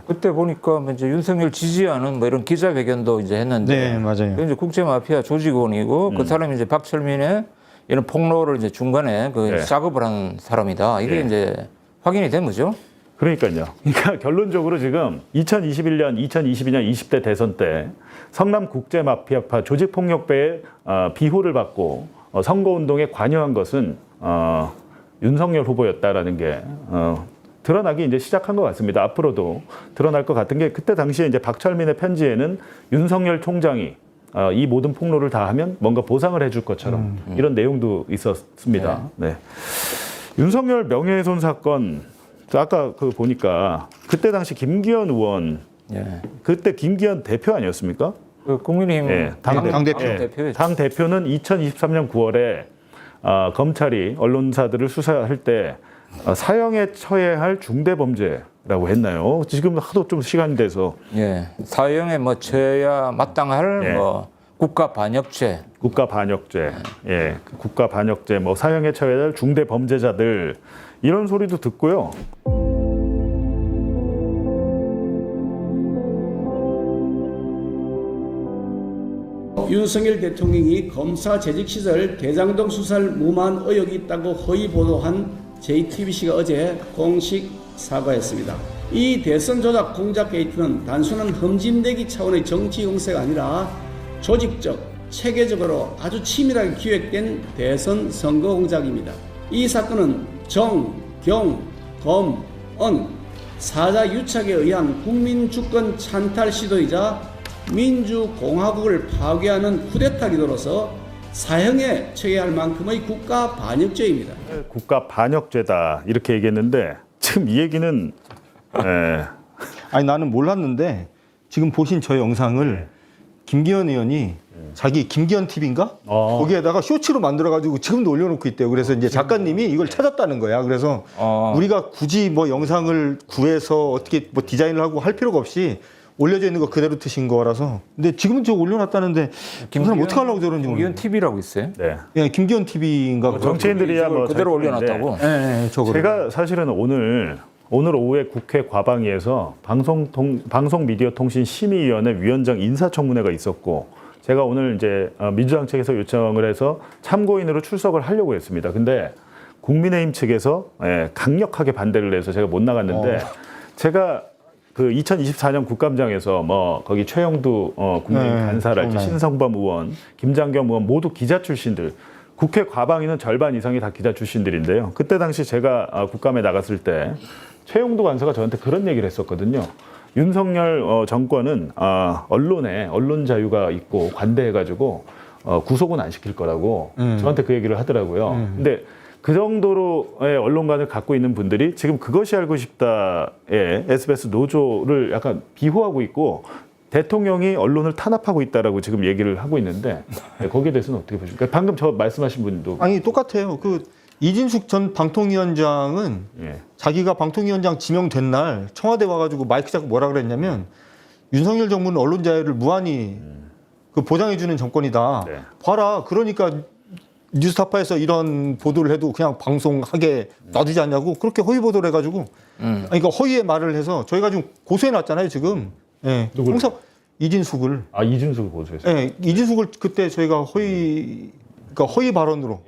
그때 보니까 이제 윤석열 지지하는 뭐 이런 기자회견도 이제 했는데. 네, 맞아요. 이제 국제 마피아 조직원이고 그 사람이 이제 박철민의 이런 폭로를 이제 중간에 그 작업을 한 사람이다. 이게 이제 확인이 된 거죠. 그러니까요. 그러니까 결론적으로 지금 2021년, 2022년 20대 대선 때 성남 국제 마피아파 조직폭력배의 비호를 받고 선거운동에 관여한 것은 윤석열 후보였다라는 게 드러나기 이제 시작한 것 같습니다. 앞으로도 드러날 것 같은 게 그때 당시에 이제 박철민의 편지에는 윤석열 총장이 이 모든 폭로를 다 하면 뭔가 보상을 해줄 것처럼 이런 내용도 있었습니다. 네. 윤석열 명예훼손 사건 아까 그 보니까 그때 당시 김기현 의원 그때 김기현 대표 아니었습니까? 그 국민의힘 당대표. 당 대표는 2023년 9월에 검찰이 언론사들을 수사할 때 사형에 처해야 할 중대범죄라고 했나요? 지금 하도 좀 시간이 돼서 사형에 뭐 처해야 마땅할 뭐 국가 반역죄, 국가 반역죄, 뭐 사형에 처해야 할 중대범죄자들 이런 소리도 듣고요. 윤석열 대통령이 검사 재직 시절 대장동 수사를 무마한 의혹이 있다고 허위 보도한 JTBC가 어제 공식 사과했습니다. 이 대선 조작 공작 게이트는 단순한 흠집내기 차원의 정치 공세가 아니라 조직적, 체계적으로 아주 치밀하게 기획된 대선 선거 공작입니다. 이 사건은 정, 경, 검, 은 사자 유착에 의한 국민 주권 찬탈 시도이자 민주공화국을 파괴하는 쿠데타 기도로서 사형에 처해야 할 만큼의 국가 반역죄입니다. 국가 반역죄다 이렇게 얘기했는데 지금 이 얘기는 아니 나는 몰랐는데 지금 보신 저 영상을 김기현 의원이 자기 김기현 TV인가? 거기에다가 쇼츠로 만들어가지고 지금도 올려놓고 있대요. 그래서 이제 작가님이 이걸 찾았다는 거야. 그래서 우리가 굳이 뭐 영상을 구해서 어떻게 뭐 디자인을 하고 할 필요가 없이 올려져 있는 거 그대로 트신 거라서. 근데 지금 저 올려놨다는데 그 사람 어떻게 하려고 저런지 김기현 TV라고 있어요? 네. 예, 김기현 TV인가? 정치인들이야 뭐 그대로 올려놨다고. 네, 저거. 제가 사실은 오늘 오후에 국회 과방위에서 방송미디어통신심의위원회 위원장 인사청문회가 있었고 제가 오늘 이제 민주당 측에서 요청을 해서 참고인으로 출석을 하려고 했습니다. 근데 국민의힘 측에서 강력하게 반대를 해서 제가 못 나갔는데 제가 그 2024년 국감장에서 뭐 거기 최영두 국민의힘 간사랄지 신성범 의원, 김장겸 의원 모두 기자 출신들 국회 과방위는 절반 이상이 다 기자 출신들인데요. 그때 당시 제가 국감에 나갔을 때 최영두 간사가 저한테 그런 얘기를 했었거든요. 윤석열 정권은 언론에 언론 자유가 있고 관대해가지고 구속은 안 시킬 거라고 저한테 그 얘기를 하더라고요. 근데 그 정도로의 언론관을 갖고 있는 분들이 지금 그것이 알고 싶다에 SBS 노조를 약간 비호하고 있고 대통령이 언론을 탄압하고 있다라고 지금 얘기를 하고 있는데 거기에 대해서는 어떻게 보십니까? 방금 저 말씀하신 분도 아니 똑같아요. 그 이진숙 전 방통위원장은 자기가 방통위원장 지명된 날 청와대 와가지고 마이크 잡고 뭐라 그랬냐면 윤석열 정부는 언론 자유를 무한히 그 보장해주는 정권이다. 봐라. 그러니까 뉴스타파에서 이런 보도를 해도 그냥 방송하게 놔두지 않냐고 그렇게 허위 보도를 해가지고 그러니까 허위의 말을 해서 저희가 지금 고소해놨잖아요 지금. 누구를? 항상 이진숙을. 이진숙을 고소했어요. 이진숙을 그때 저희가 허위 발언으로.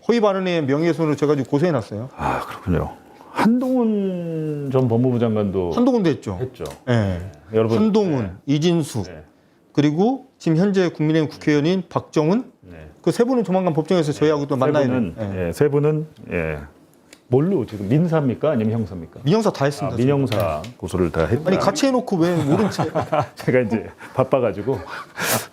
허위 발언의 명예훼손으로 제가 지금 고소해놨어요. 그렇군요. 한동훈 전 법무부 장관도 한동훈도 했죠. 했죠. 예. 여러분, 한동훈, 네. 이진숙, 네. 그리고 지금 현재 국민의힘 국회의원인 박정훈, 네. 그 세 분은 조만간 법정에서 저희하고 또 만나야 돼요. 예. 세 분은 뭘로 지금 민사입니까 아니면 형사입니까? 민형사 다 했습니다. 민형사 고소를 다 했다. 아니 같이 해놓고 왜 모른 채? 제가 이제 바빠가지고.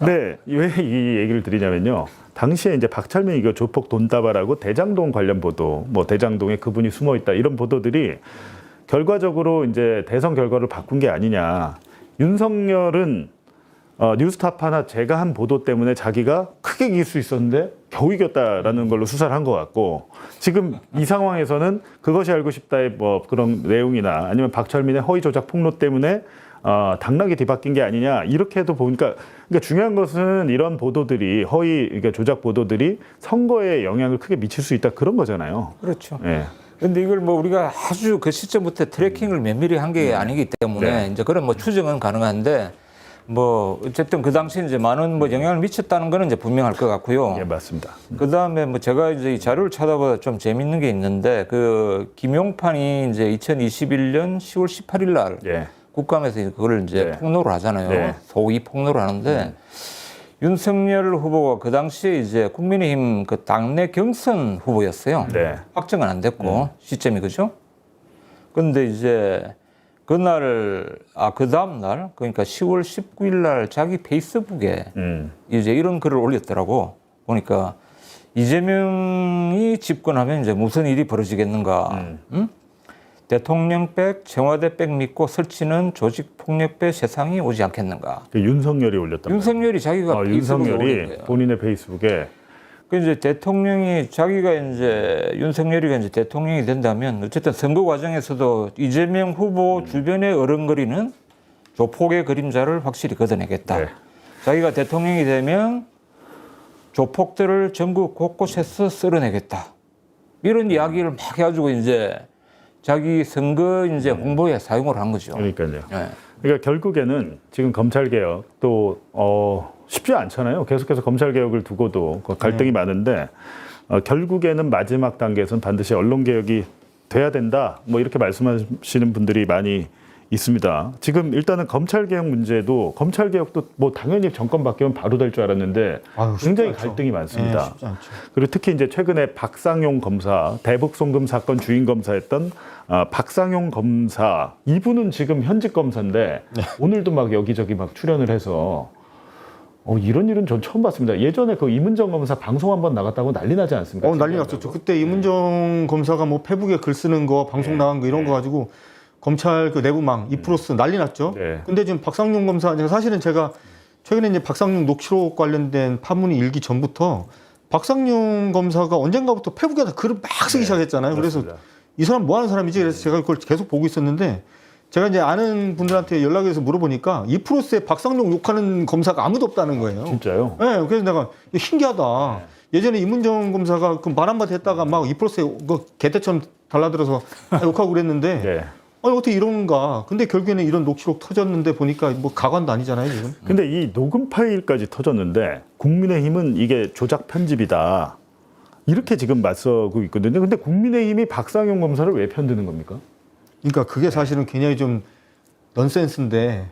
네, 왜 이 얘기를 드리냐면요. 당시에 이제 박철민 이거 조폭 돈다발하고 대장동 관련 보도, 뭐 대장동에 그분이 숨어 있다 이런 보도들이 결과적으로 이제 대선 결과를 바꾼 게 아니냐. 윤석열은 뉴스타파나 제가 한 보도 때문에 자기가 크게 이길 수 있었는데 겨우 이겼다라는 걸로 수사를 한 것 같고, 지금 이 상황에서는 그것이 알고 싶다의 뭐 그런 내용이나 아니면 박철민의 허위 조작 폭로 때문에 당락이 뒤바뀐 게 아니냐 이렇게 해도 보니까, 그러니까 중요한 것은 이런 보도들이 그러니까 조작 보도들이 선거에 영향을 크게 미칠 수 있다 그런 거잖아요. 그렇죠. 예. 근데 이걸 뭐 우리가 아주 그 시점부터 트래킹을 면밀히 한 게 아니기 때문에 네. 이제 그런 뭐 추정은 가능한데, 뭐 어쨌든 그 당시 이제 많은 뭐 영향을 미쳤다는 거는 이제 분명할 것 같고요. 예, 맞습니다. 그 다음에 뭐 제가 이제 이 자료를 찾아보다 좀 재밌는 게 있는데, 그 김용판이 이제 2021년 10월 18일 날 예. 국감에서 그걸 이제 네. 폭로를 하잖아요. 네. 소위 폭로를 하는데, 윤석열 후보가 그 당시에 이제 국민의힘 그 당내 경선 후보였어요. 네. 확정은 안 됐고 시점이 그죠? 근데 이제 그날 그 다음 날, 그러니까 10월 19일 날 자기 페이스북에 이제 이런 글을 올렸더라고. 보니까 이재명이 집권하면 이제 무슨 일이 벌어지겠는가? 응? 대통령백, 청와대백 믿고 설치는 조직폭력배 세상이 오지 않겠는가? 그 윤석열이 올렸던 윤석열이 자기가 페이스북에 올린 윤석열이 거예요. 본인의 페이스북에 그 이제 대통령이 자기가 이제 윤석열이가 이제 대통령이 된다면 어쨌든 선거 과정에서도 이재명 후보 주변에 어른거리는 조폭의 그림자를 확실히 걷어내겠다. 네. 자기가 대통령이 되면 조폭들을 전국 곳곳에서 쓸어내겠다. 이런 이야기를 막 해가지고 이제 자기 선거 이제 홍보에 사용을 한 거죠. 그러니까요. 네. 그러니까 결국에는 지금 검찰 개혁 또 쉽지 않잖아요. 계속해서 검찰 개혁을 두고도 갈등이 많은데 결국에는 마지막 단계에서는 반드시 언론 개혁이 돼야 된다. 뭐 이렇게 말씀하시는 분들이 많이 있습니다. 지금 일단은 검찰 개혁 문제도, 검찰 개혁도 뭐 당연히 정권 바뀌면 바로 될 줄 알았는데 굉장히 갈등이 많습니다. 네, 쉽지 않죠. 그리고 특히 이제 최근에 박상용 검사, 대북 송금 사건 주인 검사였던 박상용 검사, 이분은 지금 현직 검사인데 오늘도 막 여기저기 막 출연을 해서 이런 일은 전 처음 봤습니다. 예전에 그 이문정 검사 방송 한번 나갔다고 난리 나지 않습니까? 난리 났었죠. 그때 이문정 검사가 뭐 페북에 글 쓰는 거, 방송 나간 거 이런 거 가지고 검찰 그 내부망, 이프로스 난리 났죠. 네. 근데 지금 박상용 검사, 사실은 제가 최근에 이제 박상용 녹취록 관련된 파문이 일기 전부터 박상용 검사가 언젠가부터 페북에다 글을 막 쓰기 시작했잖아요. 그래서 이 사람 뭐 하는 사람이지? 그래서 제가 그걸 계속 보고 있었는데, 제가 이제 아는 분들한테 연락해서 물어보니까 이프로스에 박상용 욕하는 검사가 아무도 없다는 거예요. 진짜요? 네, 그래서 내가 신기하다. 예전에 이문정 검사가 그 말 한마디 했다가 막 이프로스에 그 개떼처럼 달라들어서 욕하고 그랬는데 네. 아니 어떻게 이런가? 근데 결국에는 이런 녹취록 터졌는데 보니까 뭐 가관도 아니잖아요 지금. 근데 이 녹음 파일까지 터졌는데 국민의힘은 이게 조작 편집이다. 이렇게 지금 맞서고 있거든요. 근데 국민의힘이 박상용 검사를 왜 편드는 겁니까? 그러니까 그게 사실은 굉장히 좀 넌센스인데,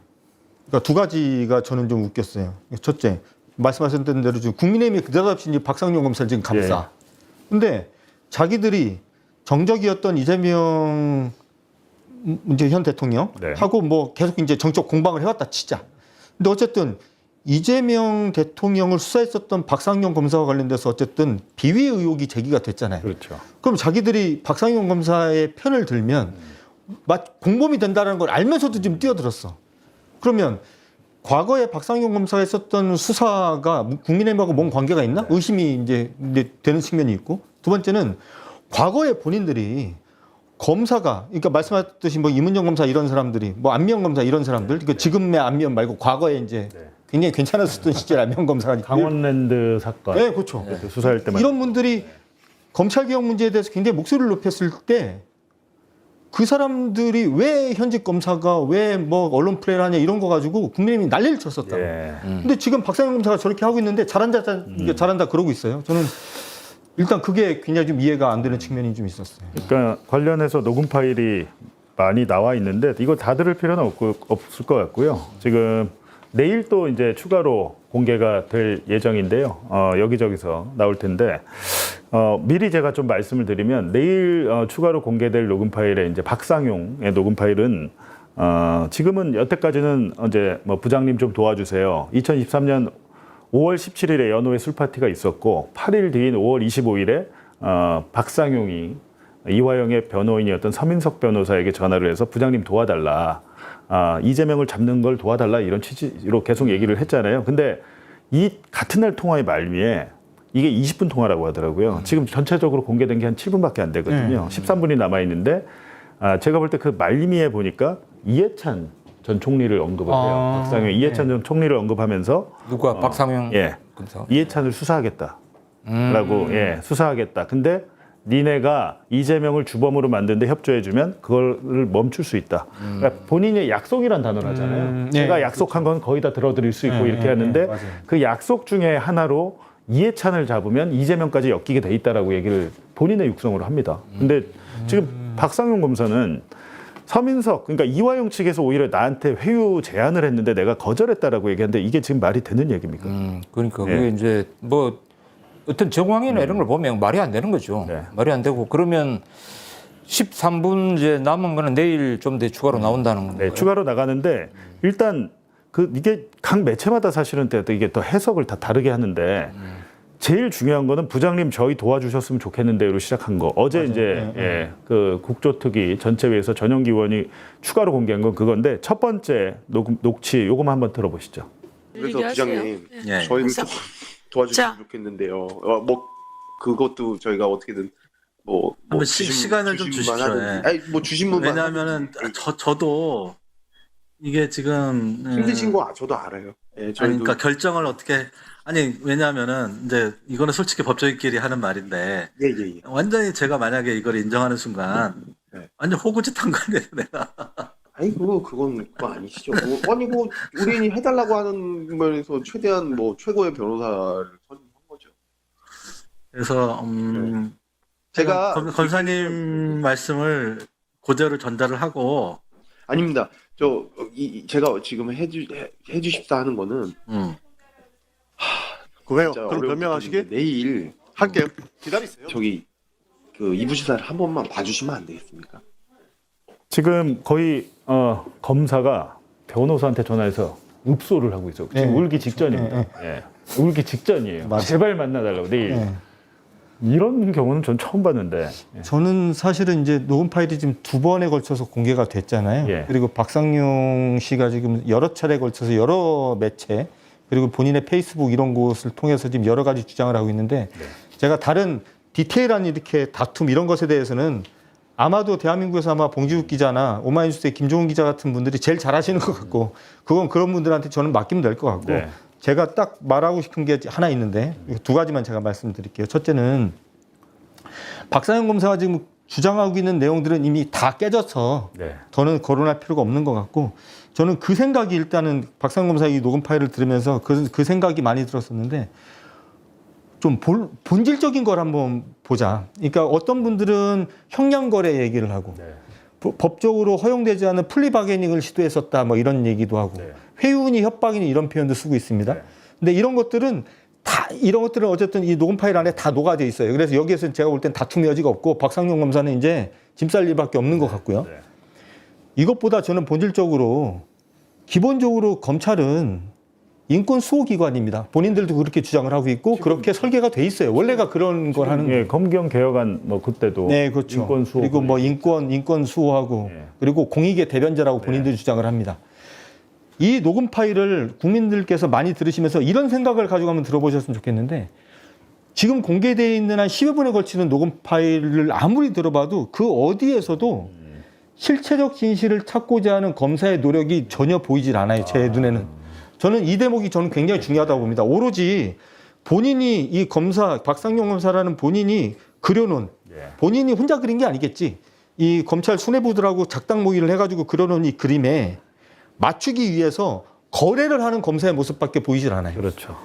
그러니까 두 가지가 저는 좀 웃겼어요. 첫째, 말씀하셨던 대로 지금 국민의힘이 그다지 이제 박상용 검사를 지금 감싸. 근데 자기들이 정적이었던 이재명 이제 현 대통령 네. 하고 뭐 계속 이제 정적 공방을 해왔다 치자. 근데 어쨌든 이재명 대통령을 수사했었던 박상용 검사와 관련돼서 어쨌든 비위 의혹이 제기가 됐잖아요. 그렇죠. 그럼 자기들이 박상용 검사의 편을 들면 공범이 된다는 걸 알면서도 지금 뛰어들었어. 그러면 과거에 박상용 검사가 했었던 수사가 국민의힘하고 뭔 관계가 있나? 의심이 이제 되는 측면이 있고, 두 번째는 과거에 본인들이 검사가, 그러니까 말씀하셨듯이 뭐 이문정 검사 이런 사람들이, 뭐 안미영 검사 이런 사람들, 그러니까 지금의 안미영 말고 과거에 이제 굉장히 괜찮았었던 시절 안미영 검사가 강원랜드 사건. 네, 그렇죠. 수사할 때만. 이런 분들이 검찰 개혁 문제에 대해서 굉장히 목소리를 높였을 때 그 사람들이 왜 현직 검사가 왜 뭐 언론 플레이를 하냐 이런 거 가지고 국민의힘이 난리를 쳤었다고. 예. 근데 지금 박상용 검사가 저렇게 하고 있는데 잘한다 그러고 있어요. 저는 일단 그게 굉장히 좀 이해가 안 되는 측면이 좀 있었어요. 그러니까 관련해서 녹음 파일이 많이 나와 있는데 이거 다 들을 필요는 없을 것 같고요. 지금 내일 또 이제 추가로 공개가 될 예정인데요. 여기저기서 나올 텐데 미리 제가 좀 말씀을 드리면 내일 추가로 공개될 녹음 파일에 이제 박상용의 녹음 파일은 지금은 여태까지는 이제 뭐 부장님 좀 도와주세요. 2023년 5월 17일에 연호에 술 파티가 있었고 8일 뒤인 5월 25일에 박상용이 이화영의 변호인이었던 서민석 변호사에게 전화를 해서 부장님 도와달라. 이재명을 잡는 걸 도와달라 이런 취지로 계속 얘기를 했잖아요. 근데 이 같은 날 통화의 말미에 이게 20분 통화라고 하더라고요. 지금 전체적으로 공개된 게 한 7분밖에 안 되거든요. 13분이 남아 있는데 제가 볼 때 그 말미에 보니까 이해찬 전 총리를 언급을 해요. 박상용 이해찬 전 총리를 언급하면서 누가 박상용? 예, 이해찬을 수사하겠다라고 수사하겠다. 근데 니네가 이재명을 주범으로 만드는데 협조해주면 그걸 멈출 수 있다. 그러니까 본인의 약속이란 단어를 하잖아요. 제가 약속한 건 거의 다 들어드릴 수 있고 이렇게 하는데 그 약속 중에 하나로 이해찬을 잡으면 이재명까지 엮이게 돼 있다라고 얘기를 본인의 육성으로 합니다. 근데 지금 박상용 검사는 서민석, 그러니까 이화영 측에서 오히려 나한테 회유 제안을 했는데 내가 거절했다라고 얘기하는데 이게 지금 말이 되는 얘기입니까? 그러니까 그게 이제 뭐 어떤 정황이나 이런 걸 보면 말이 안 되는 거죠. 네. 말이 안 되고 그러면 13분 이제 남은 거는 내일 좀 더 추가로 나온다는 건가요? 네, 추가로 나가는데 일단 이게 각 매체마다 사실은 이게 또 해석을 다 다르게 하는데 제일 중요한 거는 부장님 저희 도와주셨으면 좋겠는데요로 시작한 거. 어제 이제 그 국조특위 전체회에서 전용기 의원이 추가로 공개한 건 그건데 첫 번째 녹취 요거만 한번 들어보시죠. 그래서 부장님 예. 저희는 그래서- 좀 도와주시면 자. 좋겠는데요. 뭐 그것도 저희가 어떻게든 뭐 한번 시간을 좀 주시면 주십시오. 하든지. 예. 아니 뭐 주신 분만 왜냐하면은 저도 이게 지금 힘드신 거 저도 알아요. 예, 아니 저희도 그러니까 결정을 어떻게 왜냐하면은 이제 이거는 솔직히 법조인끼리 하는 말인데 예. 완전히 제가 만약에 이걸 인정하는 순간 네. 완전 호구짓한 거네요 내가. 아니 그건 그거 아니시죠. 뭐, 아니 뭐 우리는 해달라고 하는 면에서 최대한 뭐 최고의 변호사를 선임한 거죠. 그래서 제가 검사님 말씀을 그대로 전달을 하고 아닙니다. 제가 지금 해주십사 하는 거는 왜요? 진짜 그럼 어려운 변명하시게 부분인데 내일 할게요. 기다리세요. 저기 그 이부지사를 한 번만 봐주시면 안 되겠습니까? 지금 거의 검사가 변호사한테 전화해서 읍소를 하고 있어요. 지금 울기 직전입니다. 예. 울기 직전이에요. 맞아요. 제발 만나달라고 내일. 이런 경우는 전 처음 봤는데. 저는 사실은 이제 녹음 파일이 지금 2번에 걸쳐서 공개가 됐잖아요. 예. 그리고 박상용 씨가 지금 여러 차례 걸쳐서 여러 매체 그리고 본인의 페이스북 이런 곳을 통해서 지금 여러 가지 주장을 하고 있는데 제가 다른 디테일한 이렇게 다툼 이런 것에 대해서는 아마도 대한민국에서 아마 봉지욱 기자나 오마이뉴스의 김종훈 기자 같은 분들이 제일 잘 하시는 것 같고 그건 그런 분들한테 저는 맡기면 될 것 같고 네. 제가 딱 말하고 싶은 게 하나 있는데 2가지만 제가 말씀드릴게요. 첫째는 박상영 검사가 지금 주장하고 있는 내용들은 이미 다 깨져서 네. 더는 거론할 필요가 없는 것 같고 저는 그 생각이 일단은 박상영 검사의 이 녹음 파일을 들으면서 그 생각이 많이 들었었는데 좀 본질적인 걸 한번 보자. 그러니까 어떤 분들은 형량거래 얘기를 하고 네. 법적으로 허용되지 않은 플리바게닝을 시도했었다 뭐 이런 얘기도 하고 네. 회유니 협박이니 이런 표현도 쓰고 있습니다. 네. 근데 이런 것들은 어쨌든 이 녹음 파일 안에 다 녹아져 있어요. 그래서 여기에서 제가 볼 땐 다툼의 여지가 없고 박상용 검사는 이제 짐 쌀 일밖에 없는 것 같고요. 네. 이것보다 저는 본질적으로 기본적으로 검찰은 인권 수호 기관입니다. 본인들도 그렇게 주장을 하고 있고 그렇게 설계가 돼 있어요. 원래가 그런 걸 하는 예, 검경 개혁안 뭐 그때도 네, 그렇죠. 인권 수호 그리고 뭐 인권 수호하고 네. 그리고 공익의 대변자라고 본인들이 주장을 합니다. 이 녹음 파일을 국민들께서 많이 들으시면서 이런 생각을 가지고 한번 들어보셨으면 좋겠는데 지금 공개되어 있는 한 10여 분에 걸치는 녹음 파일을 아무리 들어봐도 그 어디에서도 실체적 진실을 찾고자 하는 검사의 노력이 전혀 보이질 않아요. 제 눈에는. 저는 이 대목이 저는 굉장히 중요하다고 봅니다. 오로지 본인이 이 검사 박상용 검사라는 본인이 그려놓은 본인이 혼자 그린 게 아니겠지. 이 검찰 수뇌부들하고 작당 모의를 해가지고 그려놓은 이 그림에 맞추기 위해서 거래를 하는 검사의 모습밖에 보이질 않아요. 그렇죠.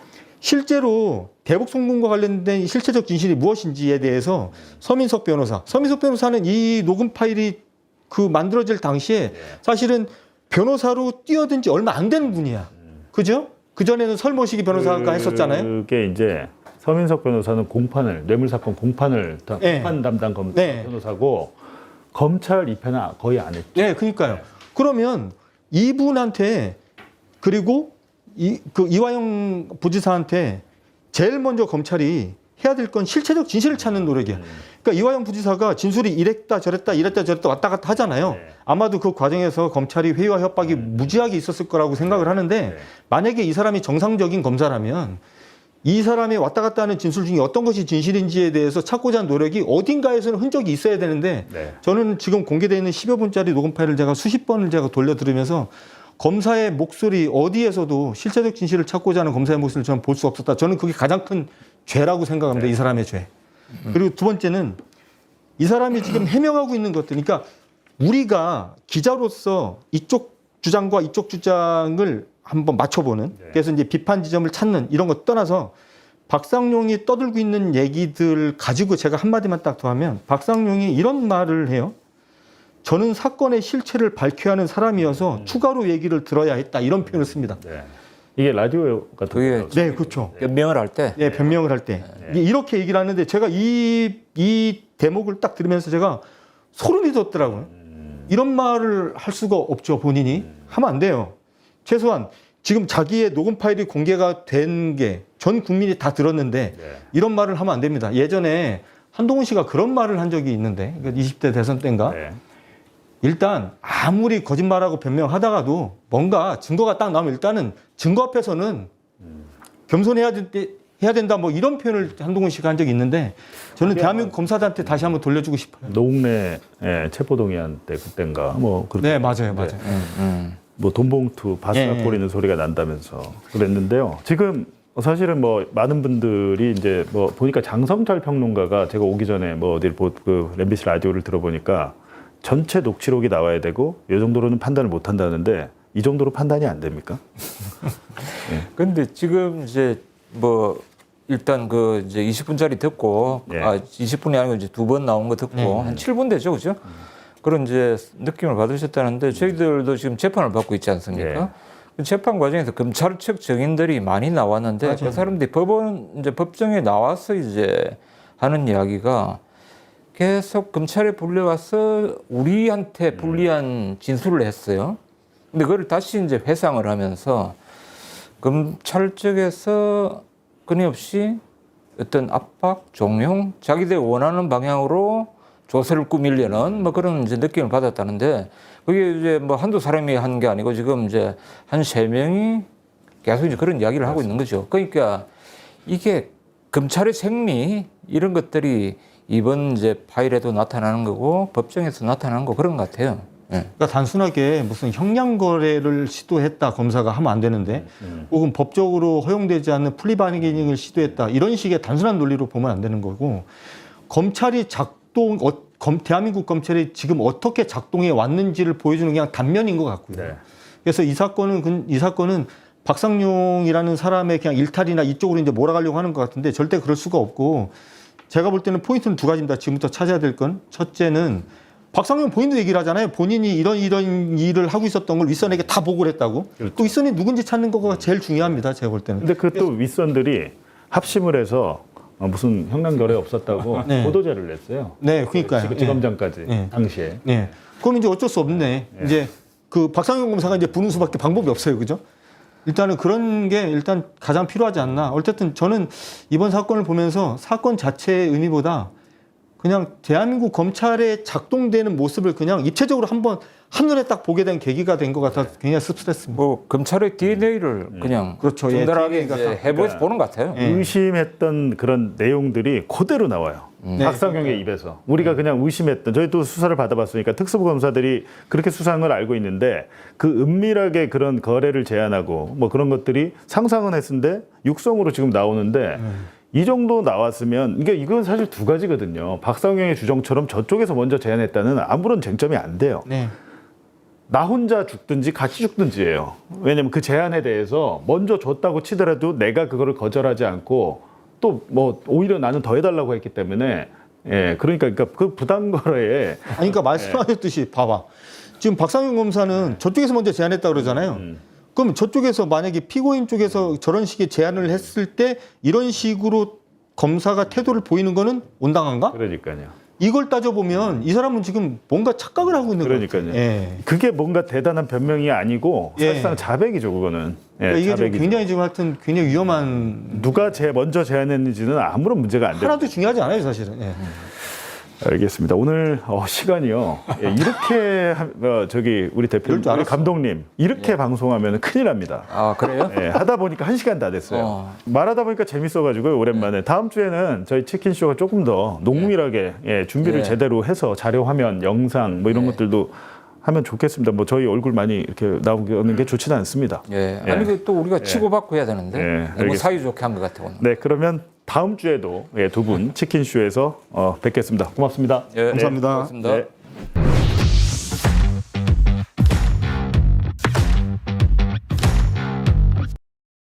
실제로 대북 송금과 관련된 실체적 진실이 무엇인지에 대해서 서민석 변호사는 이 녹음 파일이 그 만들어질 당시에 사실은 변호사로 뛰어든 지 얼마 안 되는 분이야. 그죠? 그전에는 설모시기 변호사가 했었잖아요. 그게 이제 서민석 변호사는 뇌물사건 공판 담당 변호사고 검찰 입회는 거의 안 했죠. 네, 그러니까요. 그러면 이분한테 그리고 이화영 부지사한테 제일 먼저 검찰이 해야 될 건 실체적 진실을 찾는 노력이야. 그러니까 이화영 부지사가 진술이 이랬다 저랬다 왔다 갔다 하잖아요. 네. 아마도 그 과정에서 검찰이 회유와 협박이 무지하게 있었을 거라고 생각을 하는데 만약에 이 사람이 정상적인 검사라면 이 사람이 왔다 갔다 하는 진술 중에 어떤 것이 진실인지에 대해서 찾고자 하는 노력이 어딘가에서는 흔적이 있어야 되는데 저는 지금 공개되어 있는 10여 분짜리 녹음 파일을 제가 수십 번을 제가 돌려 들으면서 검사의 목소리 어디에서도 실체적 진실을 찾고자 하는 검사의 모습을 저는 볼 수 없었다. 저는 그게 가장 큰 죄라고 생각합니다. 이 사람의 죄. 그리고 두 번째는 이 사람이 지금 해명하고 있는 것들. 그러니까 우리가 기자로서 이쪽 주장과 이쪽 주장을 한번 맞춰보는 그래서 이제 비판 지점을 찾는 이런 거 떠나서 박상용이 떠들고 있는 얘기들 가지고 제가 한마디만 딱 더 하면 박상용이 이런 말을 해요. 저는 사건의 실체를 밝혀야 하는 사람이어서 추가로 얘기를 들어야 했다. 이런 표현을 씁니다. 이게 라디오 같은 그게 네, 그렇죠. 변명을 할 때. 네, 변명을 할 때. 이렇게 얘기를 하는데 제가 이 대목을 딱 들으면서 제가 소름이 돋더라고요. 이런 말을 할 수가 없죠. 본인이. 하면 안 돼요. 최소한 지금 자기의 녹음 파일이 공개가 된 게 전 국민이 다 들었는데 이런 말을 하면 안 됩니다. 예전에 한동훈 씨가 그런 말을 한 적이 있는데 20대 대선 때인가? 일단 아무리 거짓말하고 변명하다가도 뭔가 증거가 딱 나오면 일단은 증거 앞에서는 겸손해야 된다 뭐 이런 표현을 한동훈 씨가 한 적이 있는데 저는 대한민국 검사들한테 다시 한번 돌려주고 싶어요. 노웅래 체포동의안 때 그때인가 뭐 그렇게 네, 맞아요. 뭐 돈봉투 바스락거리는 소리가 난다면서 그랬는데요. 지금 사실은 뭐 많은 분들이 이제 뭐 보니까 장성철 평론가가 제가 오기 전에 뭐 어딜 그 MBC 라디오를 들어보니까 전체 녹취록이 나와야 되고 이 정도로는 판단을 못 한다는데 이 정도로 판단이 안 됩니까? 근데 지금 이제 뭐 일단 그 이제 20분짜리 듣고 20분이 아니고 이제 2번 나온 거 듣고 한 7분 되죠, 그죠? 그런 이제 느낌을 받으셨다는데 저희들도 지금 재판을 받고 있지 않습니까? 그 재판 과정에서 검찰 측 증인들이 많이 나왔는데 그 사람들이 법정에 나와서 이제 하는 이야기가 계속 검찰에 불려와서 우리한테 불리한 진술을 했어요. 근데 그걸 다시 이제 회상을 하면서 검찰 쪽에서 끊임없이 어떤 압박, 종용, 자기들 원하는 방향으로 조세를 꾸미려는 뭐 그런 이제 느낌을 받았다는데 그게 이제 뭐 한두 사람이 한 게 아니고 지금 이제 한 3명이 계속 이제 그런 이야기를 하고 있는 거죠. 그러니까 이게 검찰의 생리 이런 것들이 이번 이제 파일에도 나타나는 거고 법정에서 나타나는 거 그런 것 같아요. 그러니까 단순하게 무슨 형량 거래를 시도했다 검사가 하면 안 되는데 혹은 법적으로 허용되지 않는 플리바이닝을 시도했다 이런 식의 단순한 논리로 보면 안 되는 거고 검찰이 대한민국 검찰이 지금 어떻게 작동해 왔는지를 보여주는 그냥 단면인 것 같고요. 그래서 이 사건은 박상용이라는 사람의 그냥 일탈이나 이쪽으로 이제 몰아가려고 하는 것 같은데 절대 그럴 수가 없고 제가 볼 때는 포인트는 2가지입니다. 지금부터 찾아야 될 건 첫째는 박상용 본인도 얘기를 하잖아요. 본인이 이런 일을 하고 있었던 걸 윗선에게 다 보고를 했다고. 또 윗선이 누군지 찾는 거가 제일 중요합니다. 제가 볼 때는. 근데 그 또 윗선들이 합심을 해서 무슨 형량 결에 없었다고 보도자를 냈어요. 네, 그러니까요. 지검장까지 당시에. 네. 그럼 이제 어쩔 수 없네. 이제 그 박상용 검사가 이제 부는 수밖에 방법이 없어요. 그죠? 일단은 그런 게 일단 가장 필요하지 않나. 어쨌든 저는 이번 사건을 보면서 사건 자체의 의미보다 그냥 대한민국 검찰의 작동되는 모습을 그냥 입체적으로 한번 한눈에 딱 보게 된 계기가 된 것 같아서 굉장히 씁쓸했습니다. 뭐 검찰의 DNA를 그냥 그렇죠. 정갈하게 DNA가 이제 해보서 보는 것 같아요. 의심했던 그런 내용들이 그대로 나와요. 박상용의 입에서. 우리가 그냥 의심했던, 저희 또 수사를 받아봤으니까 특수부 검사들이 그렇게 수사한 걸 알고 있는데 그 은밀하게 그런 거래를 제안하고 뭐 그런 것들이 상상은 했는데 육성으로 지금 나오는데 이 정도 나왔으면 이건 사실 2가지거든요. 박상용의 주장처럼 저쪽에서 먼저 제안했다는 아무런 쟁점이 안 돼요. 나 혼자 죽든지 같이 죽든지예요. 왜냐면 그 제안에 대해서 먼저 줬다고 치더라도 내가 그거를 거절하지 않고 또 뭐 오히려 나는 더 해달라고 했기 때문에 예, 그러니까 그 부당 거래에 아니, 그러니까 말씀하셨듯이 봐봐. 지금 박상현 검사는 저쪽에서 먼저 제안했다 그러잖아요. 그럼 저쪽에서 만약에 피고인 쪽에서 저런 식의 제안을 했을 때 이런 식으로 검사가 태도를 보이는 거는 온당한가? 그러니까요. 이걸 따져보면 이 사람은 지금 뭔가 착각을 하고 있는 거예요. 그러니까요. 예. 그게 뭔가 대단한 변명이 아니고 예. 사실상 자백이죠, 그거는. 예, 그러니까 이게 지금 자백이죠. 굉장히 지금 하여튼 굉장히 위험한 누가 먼저 제안했는지는 아무런 문제가 안 됩니다. 하나도 중요하지 않아요, 사실은. 예. 알겠습니다. 오늘 시간이요. 예, 이렇게 우리 대표님, 이럴 줄 우리 알았어. 감독님 이렇게 방송하면 큰일 납니다. 아, 그래요? 예, 하다 보니까 1시간 다 됐어요. 말하다 보니까 재밌어가지고요, 오랜만에. 다음 주에는 저희 치킨쇼가 조금 더 농밀하게 준비를 예. 제대로 해서 자료 화면, 영상 뭐 이런 것들도 하면 좋겠습니다. 뭐 저희 얼굴 많이 이렇게 나오는 게 좋지는 않습니다. 예. 아니, 그 또 우리가 치고받고 해야 되는데. 예, 너무 알겠습니다. 사이좋게 한 것 같아, 오늘. 네, 그러면 다음 주에도 두 분 치킨쇼에서 뵙겠습니다. 고맙습니다. 예. 감사합니다. 고맙습니다. 네.